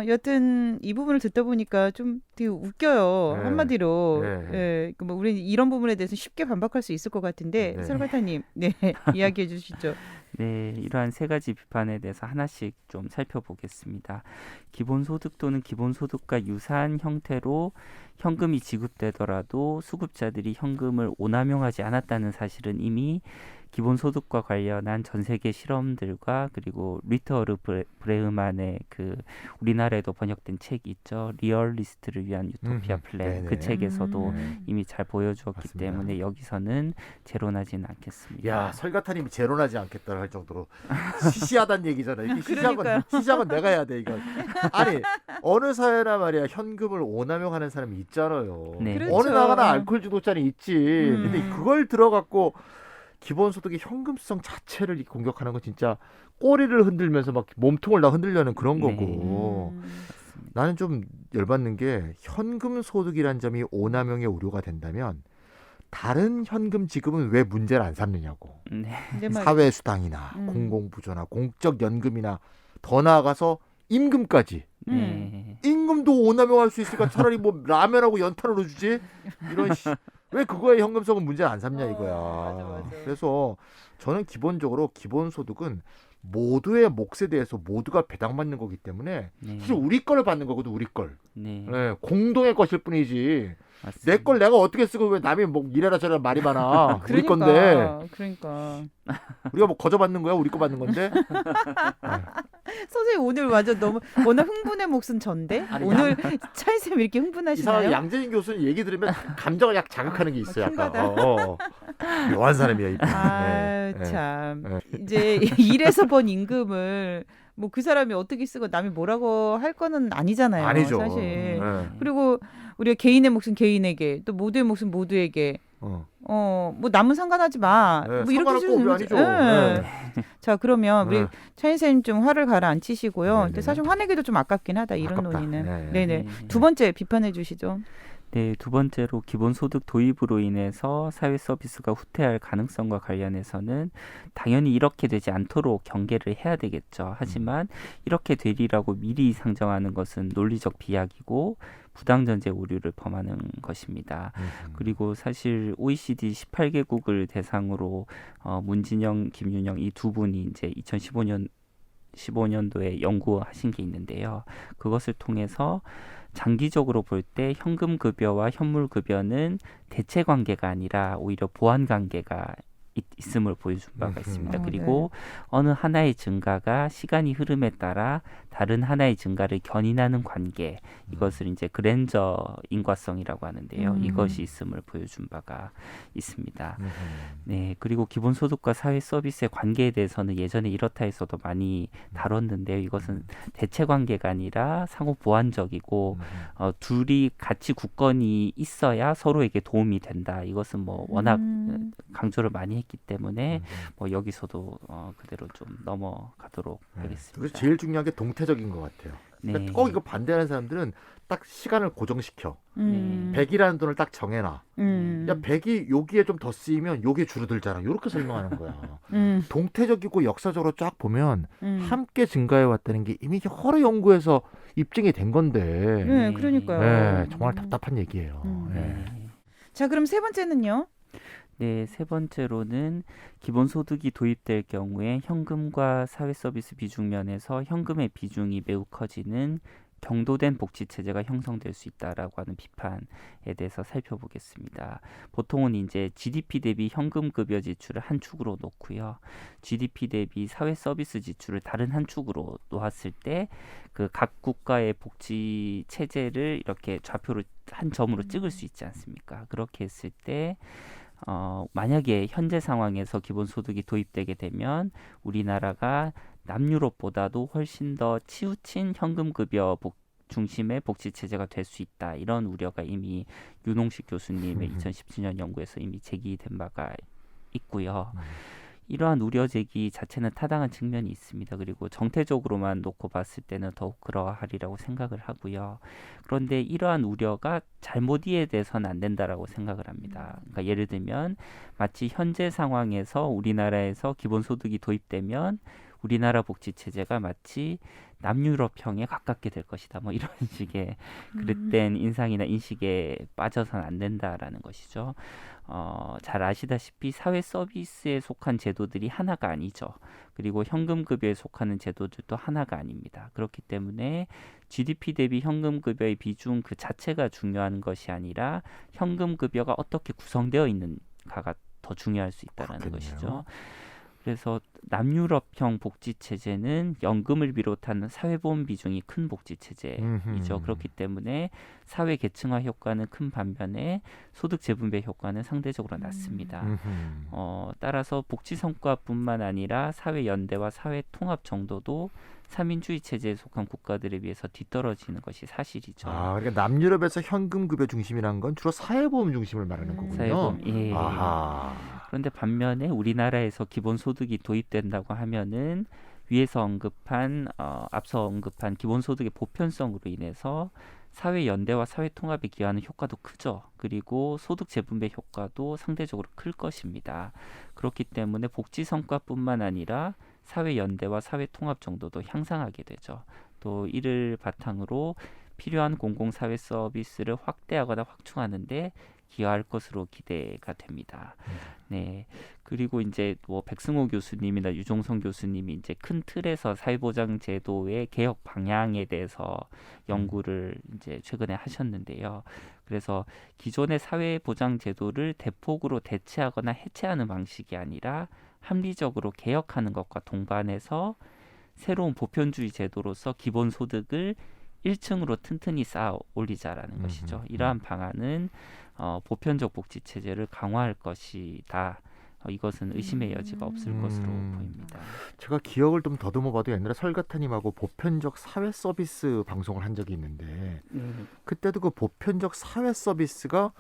여튼 이 부분을 듣다 보니까 좀 되게 웃겨요. 네. 한마디로. 네. 예, 뭐 우리는 이런 부분에 대해서 쉽게 반박할 수 있을 것 같은데 네. 설과타님, 네, 이야기해 주시죠. 네, 이러한 세 가지 비판에 대해서 하나씩 좀 살펴보겠습니다. 기본소득 또는 기본소득과 유사한 형태로 현금이 지급되더라도 수급자들이 현금을 오남용하지 않았다는 사실은 이미 기본소득과 관련한 전 세계 실험들과 그리고 리터르 브레흐만의 그 우리나라에도 번역된 책이 있죠. 리얼리스트를 위한 유토피아 플랜. 네네. 그 책에서도 네. 이미 잘 보여주었기 맞습니다. 때문에 여기서는 재론하지는 않겠습니다. 야, 설가타님이 재론하지 않겠다 할 정도로 시시하다는 얘기잖아요. 이게 그러니까요. 시작은 내가 해야 돼 이거. 아니 어느 사회나 말이야 현금을 오남용하는 사람이 있잖아요. 네. 그렇죠. 어느 나라나 알코올 중독자는 있지. 근데 그걸 들어갖고 기본소득의 현금성 자체를 공격하는 건 진짜 꼬리를 흔들면서 막 몸통을 다 흔들려는 그런 네. 거고. 나는 좀 열받는 게 현금 소득이란 점이 오남용의 우려가 된다면 다른 현금 지급은 왜 문제를 안 삼느냐고. 네. 내 말. 사회수당이나 공공부조나 공적연금이나 더 나아가서 임금까지. 네. 임금도 오남용할 수 있으니까 차라리 뭐 라면하고 연탄으로 주지. 이런 왜 그거에 현금성은 문제를 안 삼냐 이거야. 맞아. 그래서 저는 기본적으로 기본소득은 모두의 몫에 대해서 모두가 배당받는 거기 때문에 네. 사실 우리 걸 받는 거거든 우리 걸. 네. 네, 공동의 것일 뿐이지. 맞습니다. 내 걸 내가 어떻게 쓰고 왜 남이 뭐 이래라 저래라 말이 많아. 우리 건데 그러니까. 우리가 뭐 거저 받는 거야? 우리 거 받는 건데. 선생님 오늘 완전 너무 워낙 흥분의 몫은 전데 아니, 오늘 차이쌤 이렇게 이상하게 흥분하시나요? 양재인 교수는 얘기 들으면 감정을 약 자극하는 게 있어. 약간. 킹받아. 묘한 사람이야 이분. 아, 네, 참. 네. 이제 일해서 번 임금을 뭐 그 사람이 어떻게 쓰고 남이 뭐라고 할 거는 아니잖아요. 아니죠. 사실. 네. 그리고 우리가 개인의 몫은 개인에게, 또 모두의 몫은 모두에게. 뭐 남은 상관하지 마. 네, 뭐 이렇게 상관할 거 쓰면 아니죠. 네. 자, 그러면 우리 네. 차인 선생님 좀 화를 가라앉히시고요. 네네. 근데 사실 화내기도 좀 아깝긴 하다. 이런 아깝다. 논의는. 네. 네네. 네. 두 번째 비판해 주시죠. 네, 두 번째로 기본소득 도입으로 인해서 사회 서비스가 후퇴할 가능성과 관련해서는 당연히 이렇게 되지 않도록 경계를 해야 되겠죠. 하지만 이렇게 되리라고 미리 상정하는 것은 논리적 비약이고 부당전제 오류를 범하는 것입니다. 그리고 사실 OECD 18개국을 대상으로 문진영, 김윤영 이 두 분이 이제 2015년도에 연구하신 게 있는데요. 그것을 통해서 장기적으로 볼 때 현금 급여와 현물 급여는 대체 관계가 아니라 오히려 보완 관계가 있음을 보여준 바가 있습니다. 그리고 어느 하나의 증가가 시간이 흐름에 따라 다른 하나의 증가를 견인하는 관계, 이것을 이제 그랜저 인과성이라고 하는데요. 이것이 있음을 보여준 바가 있습니다. 네, 그리고 기본소득과 사회 서비스의 관계에 대해서는 예전에 이렇다 해서도 많이 다뤘는데요. 이것은 대체 관계가 아니라 상호 보완적이고 둘이 같이 굳건히 있어야 서로에게 도움이 된다. 이것은 뭐 워낙 강조를 많이 했기 때문에 뭐 여기서도 그대로 좀 넘어가도록 하겠습니다. 그래서 제일 중요한 게 동태적인 것 같아요. 그러니까 네. 꼭 이거 반대하는 사람들은 딱 시간을 고정시켜. 100이라는 돈을 딱 정해놔. 야 100이 여기에 좀 더 쓰이면 여기에 줄어들잖아. 이렇게 설명하는 거야. 동태적이고 역사적으로 쫙 보면 함께 증가해 왔다는 게 이미 여러 연구에서 입증이 된 건데. 네, 그러니까요. 네, 정말 답답한 얘기예요. 네. 자, 그럼 세 번째는요? 네, 세 번째로는 기본소득이 도입될 경우에 현금과 사회 서비스 비중 면에서 현금의 비중이 매우 커지는 경도된 복지 체제가 형성될 수 있다라고 하는 비판에 대해서 살펴보겠습니다. 보통은 이제 GDP 대비 현금 급여 지출을 한 축으로 놓고요. GDP 대비 사회 서비스 지출을 다른 한 축으로 놓았을 때 그 각 국가의 복지 체제를 이렇게 좌표로 한 점으로 찍을 수 있지 않습니까? 그렇게 했을 때 만약에 현재 상황에서 기본소득이 도입되게 되면 우리나라가 남유럽보다도 훨씬 더 치우친 현금급여 중심의 복지체제가 될 수 있다. 이런 우려가 이미 윤홍식 교수님의 2017년 연구에서 이미 제기된 바가 있고요. 이러한 우려 제기 자체는 타당한 측면이 있습니다. 그리고 정태적으로만 놓고 봤을 때는 더욱 그러하리라고 생각을 하고요. 그런데 이러한 우려가 잘못 이해돼서는 안 된다라고 생각을 합니다. 그러니까 예를 들면 마치 현재 상황에서 우리나라에서 기본소득이 도입되면 우리나라 복지 체제가 마치 남유럽형에 가깝게 될 것이다. 뭐 이런 식의 그릇된 인상이나 인식에 빠져서는 안 된다라는 것이죠. 잘 아시다시피 사회 서비스에 속한 제도들이 하나가 아니죠. 그리고 현금급여에 속하는 제도들도 하나가 아닙니다. 그렇기 때문에 GDP 대비 현금급여의 비중 그 자체가 중요한 것이 아니라 현금급여가 어떻게 구성되어 있는가가 더 중요할 수 있다는 것이죠. 그래서 남유럽형 복지 체제는 연금을 비롯한 사회보험 비중이 큰 복지 체제이죠. 그렇기 때문에 사회 계층화 효과는 큰 반면에 소득 재분배 효과는 상대적으로 낮습니다. 따라서 복지 성과뿐만 아니라 사회 연대와 사회 통합 정도도 삼인주의 체제에 속한 국가들에 비해서 뒤떨어지는 것이 사실이죠. 그러니까 남유럽에서 현금 급여 중심이란 건 주로 사회보험 중심을 말하는 거군요. 사회보험. 예. 아하. 그런데 반면에 우리나라에서 기본소득이 도입된다고 하면은 위에서 언급한 앞서 언급한 기본소득의 보편성으로 인해서 사회 연대와 사회 통합에 기여하는 효과도 크죠. 그리고 소득 재분배 효과도 상대적으로 클 것입니다. 그렇기 때문에 복지 성과뿐만 아니라 사회 연대와 사회 통합 정도도 향상하게 되죠. 또 이를 바탕으로 필요한 공공사회 서비스를 확대하거나 확충하는데 기여할 것으로 기대가 됩니다. 네. 그리고 이제 뭐 백승호 교수님이나 유종성 교수님이 이제 큰 틀에서 사회보장 제도의 개혁 방향에 대해서 연구를 이제 최근에 하셨는데요. 그래서 기존의 사회보장 제도를 대폭으로 대체하거나 해체하는 방식이 아니라 합리적으로 개혁하는 것과 동반해서 새로운 보편주의 제도로서 기본소득을 1층으로 튼튼히 쌓아 올리자라는 것이죠. 이러한 방안은 보편적 복지 체제를 강화할 것이다. 이것은 의심의 여지가 없을 것으로 보입니다. 제가 기억을 좀 더듬어봐도 옛날에 설가타님하고 보편적 사회 서비스 방송을 한 적이 있는데 그때도 그 보편적 사회 서비스가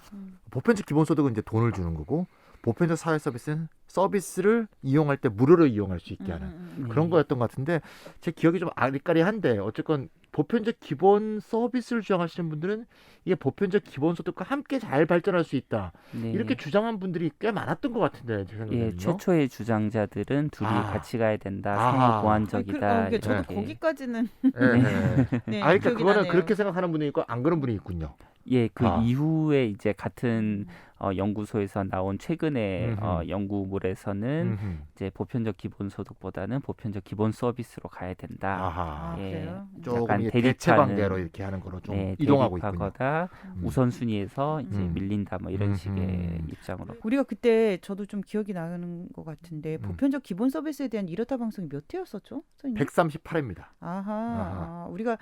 보편적 기본소득은 이제 돈을 주는 거고 보편적 사회 서비스는 서비스를 이용할 때 무료로 이용할 수 있게 하는 그런 거였던 것 같은데 제 기억이 좀 아리까리한데 어쨌건 보편적 기본 서비스를 주장하시는 분들은 이게 보편적 기본소득과 함께 잘 발전할 수 있다. 네. 이렇게 주장한 분들이 꽤 많았던 것 같은데 제 생각에는요. 예, 최초의 주장자들은 둘이 같이 가야 된다. 아하. 상호 보완적이다. 그러니까 저도 이렇게. 거기까지는 네. 그러니까 기억이 그거는 나네요. 그렇게 생각하는 분이 있고 안 그런 분이 있군요. 예, 그 이후에 이제 같은 연구소에서 나온 최근의 음흠. 연구물에서는 이제 보편적 기본소득보다는 보편적 기본 서비스로 가야 된다. 아하. 예, 그래요? 조금 약간 이게 대체 관계로 이렇게 하는 거로 좀 네, 이동하고 있군요. 대립하거나 우선순위에서 이제 밀린다 뭐 이런 음흠. 식의 입장으로. 우리가 그때 저도 좀 기억이 나는 것 같은데 보편적 기본 서비스에 대한 이렇다 방송이 몇 회였었죠? 선생님? 138회입니다. 아하. 우리가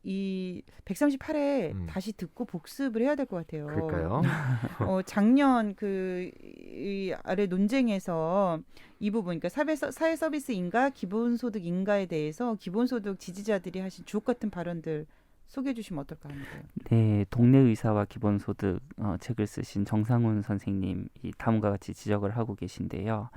이 138회 다시 듣고 복습을 해야 될 것 같아요. 그럴까요? 작년 이 아래 논쟁에서 이 부분, 그러니까 사회 서비스인가 기본소득인가에 대해서 기본소득 지지자들이 하신 주옥 같은 발언들 소개해 주시면 어떨까 합니다. 네, 동네 의사와 기본소득 책을 쓰신 정상훈 선생님이 다음과 같이 지적을 하고 계신데요.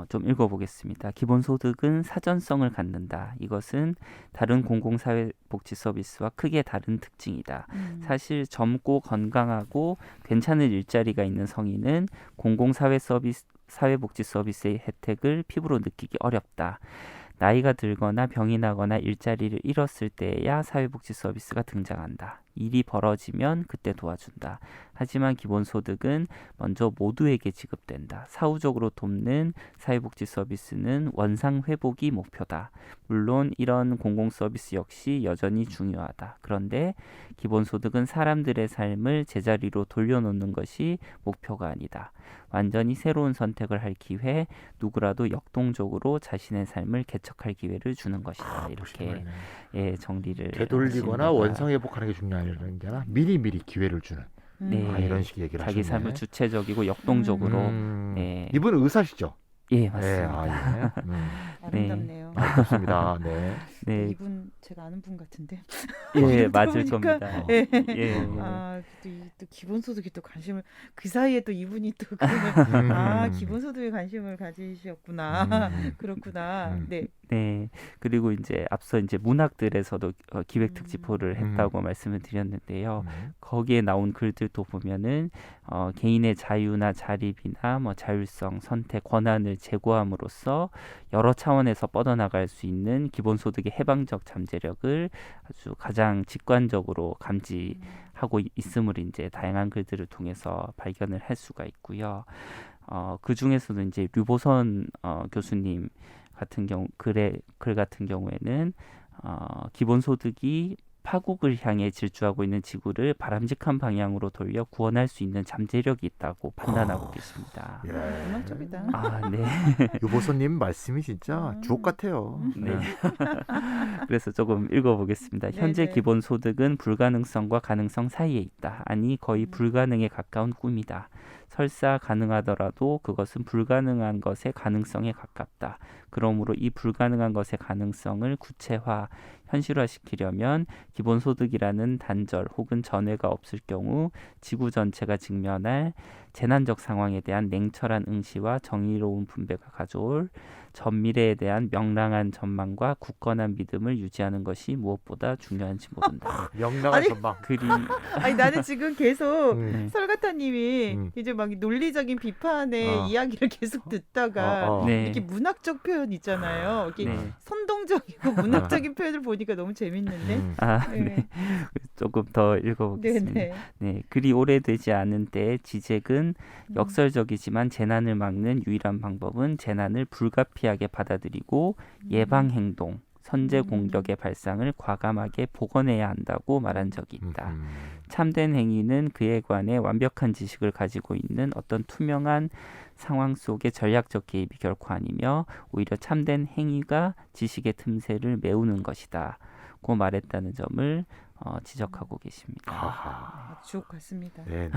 좀 읽어보겠습니다. 기본소득은 사전성을 갖는다. 이것은 다른 공공사회복지 서비스와 크게 다른 특징이다. 사실 젊고 건강하고 괜찮은 일자리가 있는 성인은 사회복지 서비스의 혜택을 피부로 느끼기 어렵다. 나이가 들거나 병이 나거나 일자리를 잃었을 때야 사회복지 서비스가 등장한다. 일이 벌어지면 그때 도와준다. 하지만 기본소득은 먼저 모두에게 지급된다. 사후적으로 돕는 사회복지 서비스는 원상 회복이 목표다. 물론 이런 공공서비스 역시 여전히 중요하다. 그런데 기본소득은 사람들의 삶을 제자리로 돌려놓는 것이 목표가 아니다. 완전히 새로운 선택을 할 기회, 누구라도 역동적으로 자신의 삶을 개척할 기회를 주는 것이다. 이렇게 정리를 되돌리거나 하십니다. 원상회복하는 게 중요한 게 아니라 미리미리 기회를 주는 네, 이런 식의 얘기를 자기 하셨네. 삶을 주체적이고 역동적으로 네. 이분은 의사시죠? 예, 맞습니다. 예. 아름답네요. 좋습니다. 네. 네, 이분 제가 아는 분 같은데. 예, 맞을 들어보니까, 겁니다. 예. 예. 또 기본소득에 또 관심을 그 사이에 또 이분이 또 기본소득에 관심을 가지셨구나. 그렇구나. 네. 네, 그리고 이제 앞서 이제 문학들에서도 기획특집호를 했다고 말씀을 드렸는데요. 거기에 나온 글들도 보면은 개인의 자유나 자립이나 뭐 자율성, 선택, 권한을 제고함으로써 여러 차원 차원에서 뻗어나갈 수 있는 기본소득의 해방적 잠재력을 아주 가장 직관적으로 감지하고 있음을 이제 다양한 글들을 통해서 발견을 할 수가 있고요. 그 중에서도 이제 류보선 교수님 같은 경우 글 같은 경우에는 기본소득이 파국을 향해 질주하고 있는 지구를 바람직한 방향으로 돌려 구원할 수 있는 잠재력이 있다고 판단하고 계십니다. 예. 로망적이다. 아, 네. 유보선님 말씀이 진짜 주옥 같아요. 네. 그래서 조금 읽어보겠습니다. 현재 네네. 기본소득은 불가능성과 가능성 사이에 있다. 아니 거의 불가능에 가까운 꿈이다. 설사 가능하더라도 그것은 불가능한 것의 가능성에 가깝다. 그러므로 이 불가능한 것의 가능성을 구체화, 현실화시키려면 기본소득이라는 단절 혹은 전회가 없을 경우 지구 전체가 직면할 재난적 상황에 대한 냉철한 응시와 정의로운 분배가 가져올 전미래에 대한 명랑한 전망과 굳건한 믿음을 유지하는 것이 무엇보다 중요한지 모른다. 명랑한 아니, 전망. 글이 아니 나는 지금 계속 음. 설가타님이 이제 막 논리적인 비판의 이야기를 계속 듣다가 네. 이렇게 문학적 표현 있잖아요. 이렇게 네. 선동적이고 문학적인 표현을 보니까 너무 재밌는데. 아, 네. 네. 조금 더 읽어보겠습니다. 네네. 네, 그리 오래되지 않은 때의 지적은 역설적이지만 재난을 막는 유일한 방법은 재난을 불가피하게 받아들이고 예방 행동, 선제 공격의 발상을 과감하게 복원해야 한다고 말한 적이 있다. 참된 행위는 그에 관해 완벽한 지식을 가지고 있는 어떤 투명한 상황 속의 전략적 개입이 결코 아니며 오히려 참된 행위가 지식의 틈새를 메우는 것이다. 고 말했다는 점을 지적하고 계십니다. 아하. 주옥 같습니다. 네.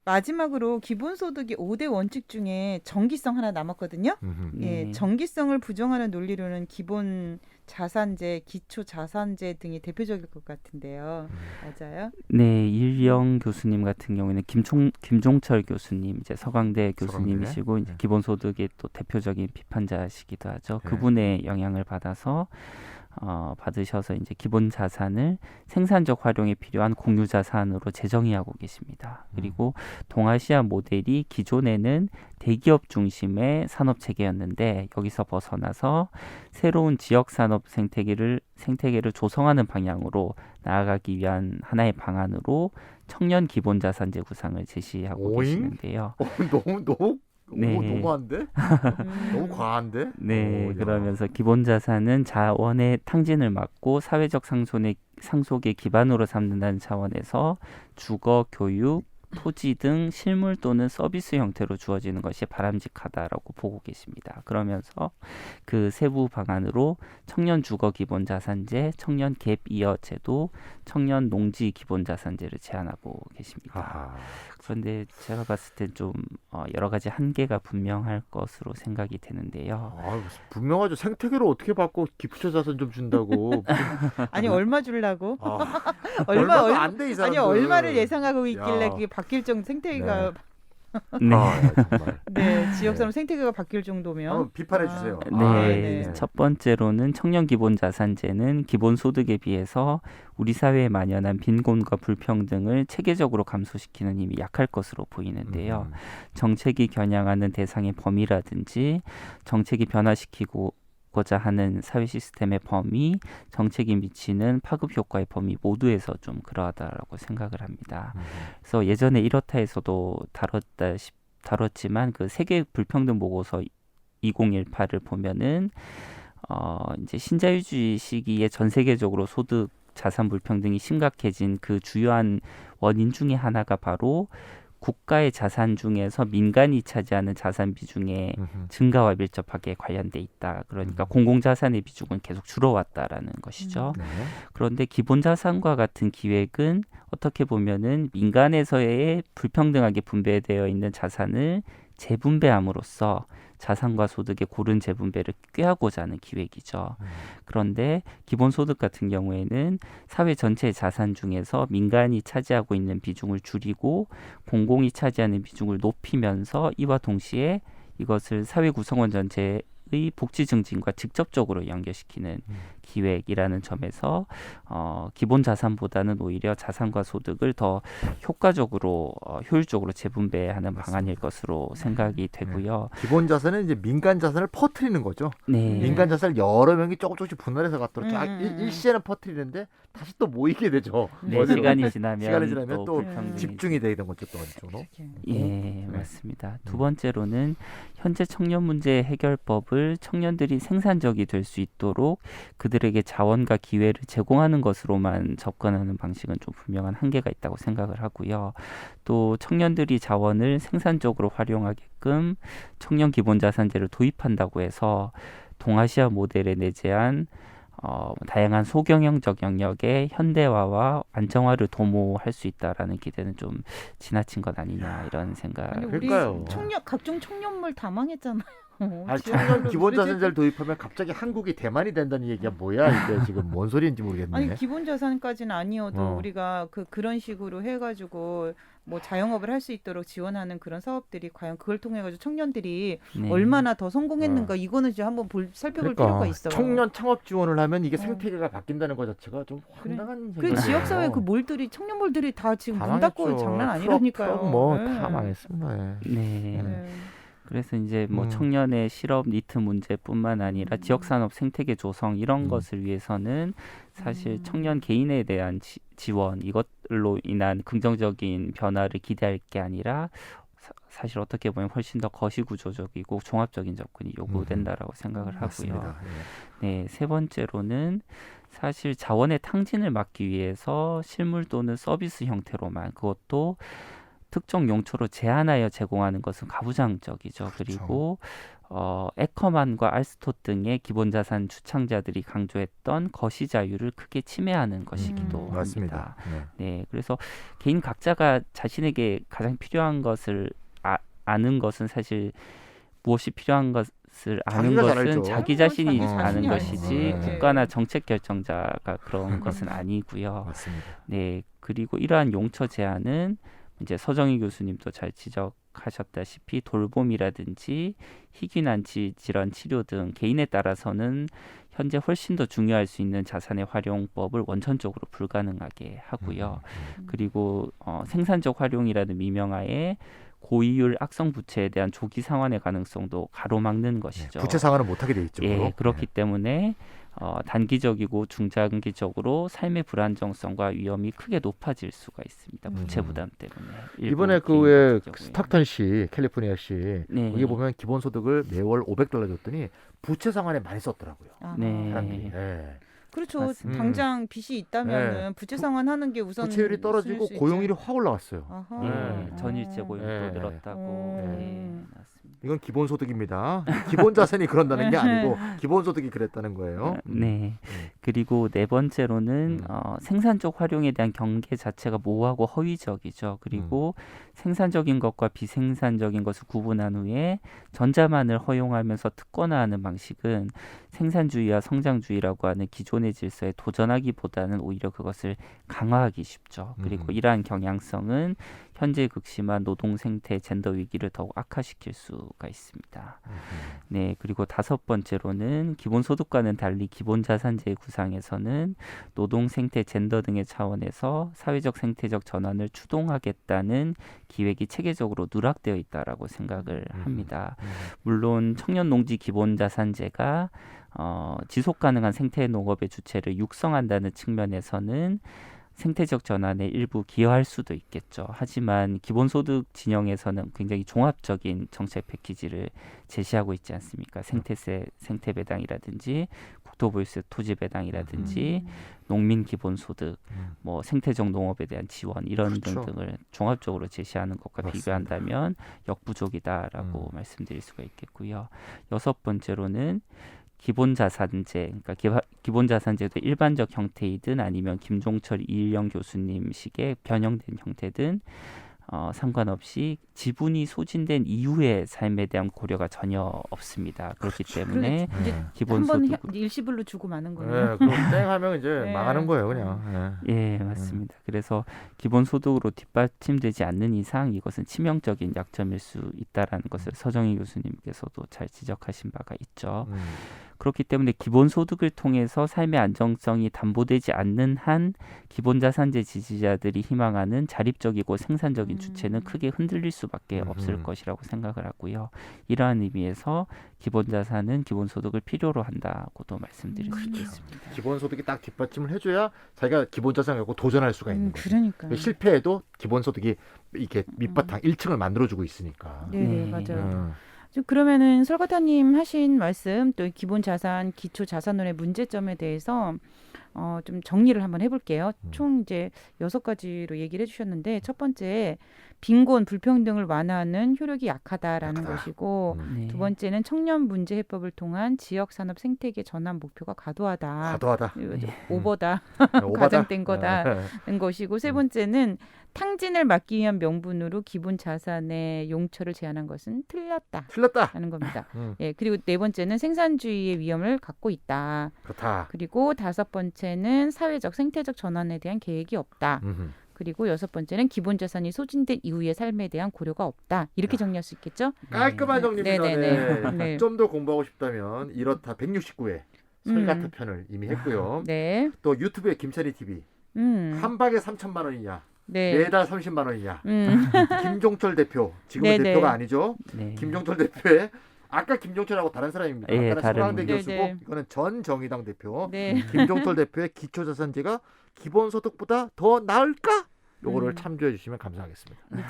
마지막으로 기본소득이 5대 원칙 중에 정기성 하나 남았거든요. 예, 네. 정기성을 부정하는 논리로는 기본 자산제, 기초 자산제 등이 대표적일 것 같은데요. 맞아요? 네, 일영 교수님 같은 경우에는 김종철 교수님, 이제 서강대 교수님이시고 이제 네. 기본소득의 또 대표적인 비판자시기도 하죠. 네. 그분의 영향을 받으셔서 이제 기본 자산을 생산적 활용에 필요한 공유 자산으로 재정의하고 계십니다. 그리고 동아시아 모델이 기존에는 대기업 중심의 산업 체계였는데 여기서 벗어나서 새로운 지역 산업 생태계를 조성하는 방향으로 나아가기 위한 하나의 방안으로 청년 기본 자산제 구상을 제시하고 오잉? 계시는데요. 너무 네. 너무한데? 너무 과한데? 네, 야. 그러면서 기본 자산은 자원의 탕진을 막고 사회적 상속의 기반으로 삼는다는 차원에서 주거, 교육, 토지 등 실물 또는 서비스 형태로 주어지는 것이 바람직하다라고 보고 계십니다. 그러면서 그 세부 방안으로 청년 주거 기본 자산제, 청년 갭 이어 제도, 청년 농지 기본 자산제를 제안하고 계십니다. 아하. 그런데 제가 봤을 땐 좀 여러 가지 한계가 분명할 것으로 생각이 되는데요. 분명하죠. 생태계를 어떻게 바꿔 기부처 자산 좀 준다고. 아니 얼마 주려고? 얼마도 안 돼 이 사람들. 아니 얼마를 예상하고 있길래 야. 그게 바뀔 정도 생태계가 네. 정말. 네, 지역사람 네. 생태계가 바뀔 정도면 한번 비판해 주세요. 네, 첫 번째로는 청년 기본 자산제는 기본 소득에 비해서 우리 사회에 만연한 빈곤과 불평등을 체계적으로 감소시키는 힘이 약할 것으로 보이는데요. 정책이 겨냥하는 대상의 범위라든지 정책이 변화시키고자 하는 사회 시스템의 범위, 정책이 미치는 파급 효과의 범위 모두에서 좀 그러하다라고 생각을 합니다. 그래서 예전에 이렇다 해서도 다뤘지만 그 세계 불평등 보고서 2018을 보면은 이제 신자유주의 시기에 전 세계적으로 소득 자산 불평등이 심각해진 그 주요한 원인 중에 하나가 바로 국가의 자산 중에서 민간이 차지하는 자산 비중의 증가와 밀접하게 관련돼 있다. 그러니까 공공자산의 비중은 계속 줄어왔다라는 것이죠. 네. 그런데 기본자산과 같은 기획은 어떻게 보면은 민간에서의 불평등하게 분배되어 있는 자산을 재분배함으로써 자산과 소득의 고른 재분배를 꾀하고자 하는 기획이죠. 그런데 기본소득 같은 경우에는 사회 전체의 자산 중에서 민간이 차지하고 있는 비중을 줄이고 공공이 차지하는 비중을 높이면서 이와 동시에 이것을 사회 구성원 전체에 복지 증진과 직접적으로 연결시키는 기획이라는 점에서 기본 자산보다는 오히려 자산과 소득을 더 효과적으로 효율적으로 재분배하는 방안일 것으로 생각이 되고요. 기본 자산은 이제 민간 자산을 퍼뜨리는 거죠. 네. 민간 자산을 여러 명이 조금씩 분할해서 갖도록 일시에는 퍼뜨리는데 다시 또 모이게 되죠. 네, 어디로 시간이 지나면, 시간이 지나면 또 불평등이 집중이 되는 거죠. 또 어디쪽으로. 예, 맞습니다. 두 번째로는 현재 청년 문제 해결법을 청년들이 생산적이 될 수 있도록 그들에게 자원과 기회를 제공하는 것으로만 접근하는 방식은 좀 분명한 한계가 있다고 생각을 하고요. 또 청년들이 자원을 생산적으로 활용하게끔 청년 기본자산제를 도입한다고 해서 동아시아 모델에 내재한 다양한 소경영적 영역의 현대화와 안정화를 도모할 수 있다라는 기대는 좀 지나친 것 아니냐 이런 생각. 아니, 우리 그러니까요. 각종 청년물 다 망했잖아요. 아니, 청년 기본 자산제를 도입하면 갑자기 한국이 대만이 된다는 얘기가 뭐야? 이게 지금 뭔 소리인지 모르겠네. 아니 기본 자산까지는 아니어도 우리가 그런 식으로 해가지고 뭐 자영업을 할 수 있도록 지원하는 그런 사업들이 과연 그걸 통해 가지고 청년들이 네. 얼마나 더 성공했는가 이거는 이제 한번 살펴볼 필요가 있어요. 청년 창업 지원을 하면 이게 생태계가 바뀐다는 것 자체가 좀 황당한 그 생각이에요. 지역사회 그 몰들이 청년몰들이 다 지금 다 문 닫고 망했죠. 장난 아니라니까요. 뭐다 망했습니다. 예. 네. 네. 그래서 이제 뭐 청년의 실업 니트 문제뿐만 아니라 지역산업 생태계 조성 이런 것을 위해서는 사실 청년 개인에 대한 지원 이것로 인한 긍정적인 변화를 기대할 게 아니라 사실 어떻게 보면 훨씬 더 거시구조적이고 종합적인 접근이 요구된다라고 생각을 하고요. 맞습니다. 예. 네, 세 번째로는 사실 자원의 탕진을 막기 위해서 실물 또는 서비스 형태로만 그것도 특정 용처로 제한하여 제공하는 것은 가부장적이죠. 그렇죠. 그리고 에커만과 알스토 등의 기본자산 주창자들이 강조했던 거시 자유를 크게 침해하는 것이기도 합니다. 맞습니다. 네, 그래서 개인 각자가 자신에게 가장 필요한 것을 아는 것은 사실 무엇이 필요한 것을 아는 자기가 잘 것은 알죠. 자기 자신이 자기 아는 자신이 것이지 알죠. 국가나 정책 결정자가 그런 것은 아니고요. 맞습니다. 네, 그리고 이러한 용처 제한은 이제 서정희 교수님도 잘 지적하셨다시피 돌봄이라든지 희귀난치 질환 치료 등 개인에 따라서는 현재 훨씬 더 중요할 수 있는 자산의 활용법을 원천적으로 불가능하게 하고요. 그리고 생산적 활용이라는 미명하에 고이율 악성 부채에 대한 조기 상환의 가능성도 가로막는 것이죠. 부채 상환은 못하게 돼 있죠. 예, 그렇기 때문에 단기적이고 중장기적으로 삶의 불안정성과 위험이 크게 높아질 수가 있습니다. 부채 부담 때문에. 이번에 그 왜 스타크턴 씨, 캘리포니아 씨 네. 거기 보면 기본소득을 매월 $500 줬더니 부채 상환에 많이 썼더라고요. 네. 사람들이. 예. 그렇죠. 맞습니다. 당장 빚이 있다면은 부채 상환하는 게 우선 부채율이 떨어지고 쓸수 있죠. 고용률이 확 올라갔어요. 아하. 네, 전일제 고용도 네. 늘었다고. 네. 네, 맞습니다. 이건 기본소득입니다. 기본 자산이 그런다는 게 아니고 기본소득이 그랬다는 거예요. 네. 그리고 네 번째로는 생산적 활용에 대한 경계 자체가 모호하고 허위적이죠. 그리고 생산적인 것과 비생산적인 것을 구분한 후에 전자만을 허용하면서 특권화하는 방식은 생산주의와 성장주의라고 하는 기존의 질서에 도전하기보다는 오히려 그것을 강화하기 쉽죠. 그리고 이러한 경향성은 현재 극심한 노동 생태 젠더 위기를 더욱 악화시킬 수가 있습니다. 네, 그리고 다섯 번째로는 기본소득과는 달리 기본자산제의 구상에서는 노동 생태 젠더 등의 차원에서 사회적 생태적 전환을 추동하겠다는 기획이 체계적으로 누락되어 있다라고 생각을 합니다. 물론 청년농지 기본자산제가 지속 가능한 생태 농업의 주체를 육성한다는 측면에서는 생태적 전환에 일부 기여할 수도 있겠죠. 하지만 기본소득 진영에서는 굉장히 종합적인 정책 패키지를 제시하고 있지 않습니까? 생태세, 생태배당이라든지 국토보유세 토지배당이라든지 농민 기본소득, 뭐 생태적 농업에 대한 지원 이런 그렇죠. 등등을 종합적으로 제시하는 것과 맞습니다. 비교한다면 역부족이다라고 말씀드릴 수가 있겠고요. 여섯 번째로는 기본자산제, 그러니까 기본자산제도 일반적 형태이든 아니면 김종철 이일영 교수님식의 변형된 형태든 상관없이 지분이 소진된 이후의 삶에 대한 고려가 전혀 없습니다. 그렇기 때문에 이제 기본소득 한번 일시불로 주고 마는 거네요. 네, 그럼 땡 하면 이제 네. 망하는 거예요, 그냥. 예, 맞습니다. 그래서 기본소득으로 뒷받침되지 않는 이상 이것은 치명적인 약점일 수 있다라는 것을 서정희 교수님께서도 잘 지적하신 바가 있죠. 그렇기 때문에 기본소득을 통해서 삶의 안정성이 담보되지 않는 한 기본자산제 지지자들이 희망하는 자립적이고 생산적인 주체는 크게 흔들릴 수밖에 없을 것이라고 생각을 하고요. 이러한 의미에서 기본자산은 기본소득을 필요로 한다고도 말씀드릴 수 있습니다. 기본소득이 딱 뒷받침을 해줘야 자기가 기본자산을 갖고 도전할 수가 있는 거죠. 그러니까. 실패해도 기본소득이 이렇게 밑바탕 1층을 만들어주고 있으니까. 네, 맞아요. 그러면은 설거타님 하신 말씀 또 기본 자산, 기초 자산론의 문제점에 대해서 좀 정리를 한번 해볼게요. 총 이제 6가지로 얘기를 해주셨는데 첫 번째 빈곤, 불평등을 완화하는 효력이 약하다라는 것이고 네. 두 번째는 청년 문제 해법을 통한 지역 산업 생태계 전환 목표가 과도하다. 과도하다. 오버다. 오바다. 과장된 거다는 것이고 세 번째는 탕진을 막기 위한 명분으로 기본 자산의 용처를 제한한 것은 틀렸다. 틀렸다. 하는 겁니다. 예, 그리고 네 번째는 생산주의의 위험을 갖고 있다. 그렇다. 그리고 다섯 번째는 사회적 생태적 전환에 대한 계획이 없다. 그리고 여섯 번째는 기본 자산이 소진된 이후의 삶에 대한 고려가 없다. 이렇게 정리할 수 있겠죠? 깔끔한 정리입니다. 네네네. 네. 좀 더 공부하고 싶다면 이렇다 169회 설가트 편을 이미 했고요. 네. 또 유튜브에 김찬희 TV 한 박에 3천만 원이냐, 네. 매달 30만 원이냐. 김종철 대표 지금은 네네. 대표가 아니죠. 네. 김종철 대표의 아까 김종철하고 다른 사람입니다. 예, 아까는 다른 서강대 분이요. 교수고 네네. 이거는 전 정의당 대표. 네. 김종철 대표의 기초자산제가 기본소득보다 더 나을까? 요거를 참조해 주시면 감사하겠습니다. 근데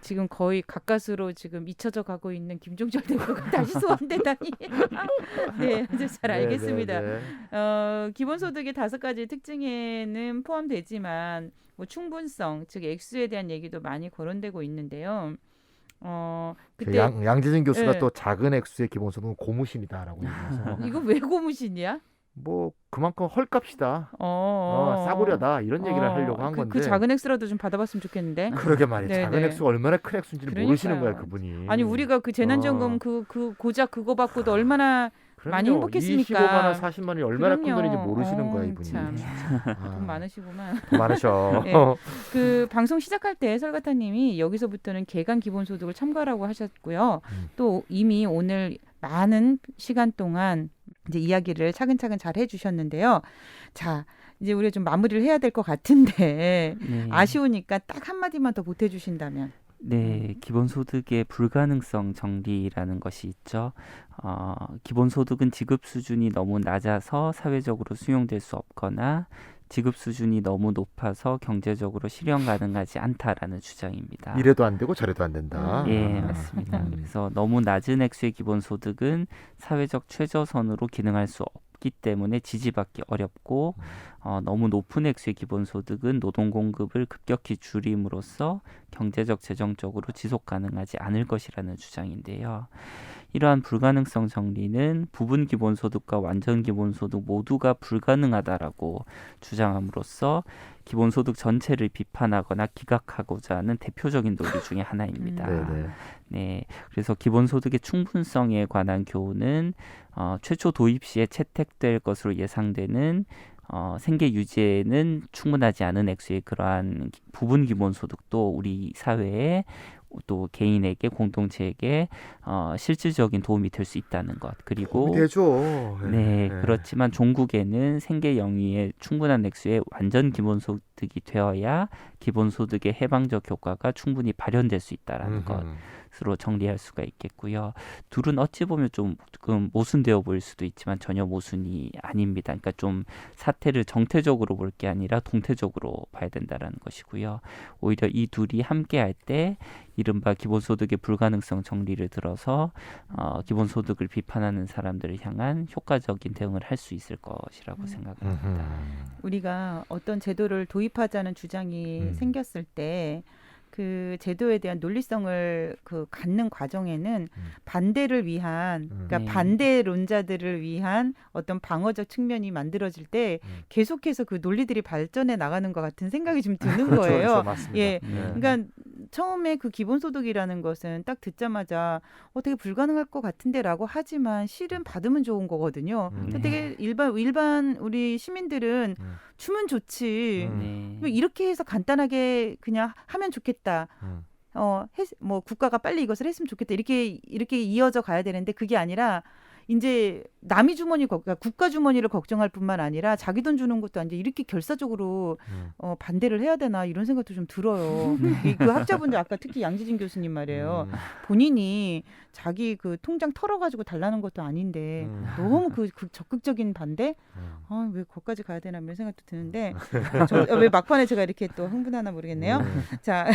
지금 거의 가까스로 지금 잊혀져 가고 있는 김종철 대표가 다시 소환되다니. 네, 아주 잘 알겠습니다. 네, 네. 기본소득의 5가지 특징에는 포함되지만 뭐 충분성, 즉 액수에 대한 얘기도 많이 거론되고 있는데요. 그때 양재진 교수가 네. 또 작은 액수의 기본소득은 고무신이다라고 얘기해서 이거 왜 고무신이야? 뭐 그만큼 헐값이다, 싸구려다 이런 얘기를 하려고 한 건데 그 작은 액수라도 좀 받아봤으면 좋겠는데. 그러게 말이야. 네, 작은 네. 액수가 얼마나 큰 액수인지를 그러니까요. 모르시는 거야 그분이. 아니 우리가 그 재난지원금 그 고작 그거 받고도 얼마나 많이 행복했습니까? 25만 원, 40만 원이 얼마나 큰 그럼요. 돈인지 모르시는 거야 이분이. 참. 아, 돈 많으시구만. 돈 많으셔. 네. 그 방송 시작할 때 설가타님이 여기서부터는 개간 기본소득을 참가라고 하셨고요. 또 이미 오늘 많은 시간 동안 이제 이야기를 차근차근 잘 해주셨는데요. 자, 이제 우리가 좀 마무리를 해야 될 것 같은데 네. 아쉬우니까 딱 한마디만 더 보태주신다면. 네, 기본소득의 불가능성 정리라는 것이 있죠. 기본소득은 지급 수준이 너무 낮아서 사회적으로 수용될 수 없거나 지급 수준이 너무 높아서 경제적으로 실현 가능하지 않다라는 주장입니다. 이래도 안 되고 저래도 안 된다. 예, 맞습니다. 그래서 너무 낮은 액수의 기본소득은 사회적 최저선으로 기능할 수 없기 때문에 지지받기 어렵고 너무 높은 액수의 기본소득은 노동 공급을 급격히 줄임으로써 경제적 재정적으로 지속 가능하지 않을 것이라는 주장인데요. 이러한 불가능성 정리는 부분 기본소득과 완전 기본소득 모두가 불가능하다라고 주장함으로써 기본소득 전체를 비판하거나 기각하고자 하는 대표적인 논리 중에 하나입니다. 네네. 네, 그래서 기본소득의 충분성에 관한 교훈은 최초 도입 시에 채택될 것으로 예상되는 생계 유지에는 충분하지 않은 액수의 그러한 부분 기본소득도 우리 사회에 또 개인에게 공동체에게 실질적인 도움이 될 수 있다는 것. 그리고 되죠. 네, 그렇지만 종국에는 생계 영위의 충분한 액수의 완전 기본소득이 되어야 기본소득의 해방적 효과가 충분히 발현될 수 있다라는 것으로 정리할 수가 있겠고요. 둘은 어찌 보면 좀 모순되어 보일 수도 있지만 전혀 모순이 아닙니다. 그러니까 좀 사태를 정태적으로 볼 게 아니라 동태적으로 봐야 된다라는 것이고요. 오히려 이 둘이 함께할 때 이른바 기본소득의 불가능성 정리를 들어서 기본소득을 비판하는 사람들을 향한 효과적인 대응을 할 수 있을 것이라고 생각합니다. 우리가 어떤 제도를 도입하자는 주장이 생겼을 때 그 제도에 대한 논리성을 갖는 과정에는 반대를 위한 그러니까 네. 반대론자들을 위한 어떤 방어적 측면이 만들어질 때 계속해서 그 논리들이 발전해 나가는 것 같은 생각이 좀 드는 그렇죠, 거예요. 그렇죠, 맞습니다. 예, 네. 그러니까 처음에 그 기본소득이라는 것은 딱 듣자마자 되게 불가능할 것 같은데라고 하지만 실은 받으면 좋은 거거든요. 되게 일반 우리 시민들은 주면 좋지. 네. 왜 이렇게 해서 간단하게 그냥 하면 좋겠다. 뭐 국가가 빨리 이것을 했으면 좋겠다. 이렇게 이어져 가야 되는데 그게 아니라 이제 남이 그러니까 국가 주머니를 걱정할 뿐만 아니라 자기 돈 주는 것도 아니라 이렇게 결사적으로 반대를 해야 되나 이런 생각도 좀 들어요. 그 학자분들 아까 특히 양지진 교수님 말이에요. 본인이 자기 그 통장 털어가지고 달라는 것도 아닌데 너무 그 적극적인 반대? 왜 거기까지 가야 되나 이런 생각도 드는데 왜 막판에 제가 이렇게 또 흥분하나 모르겠네요. 자,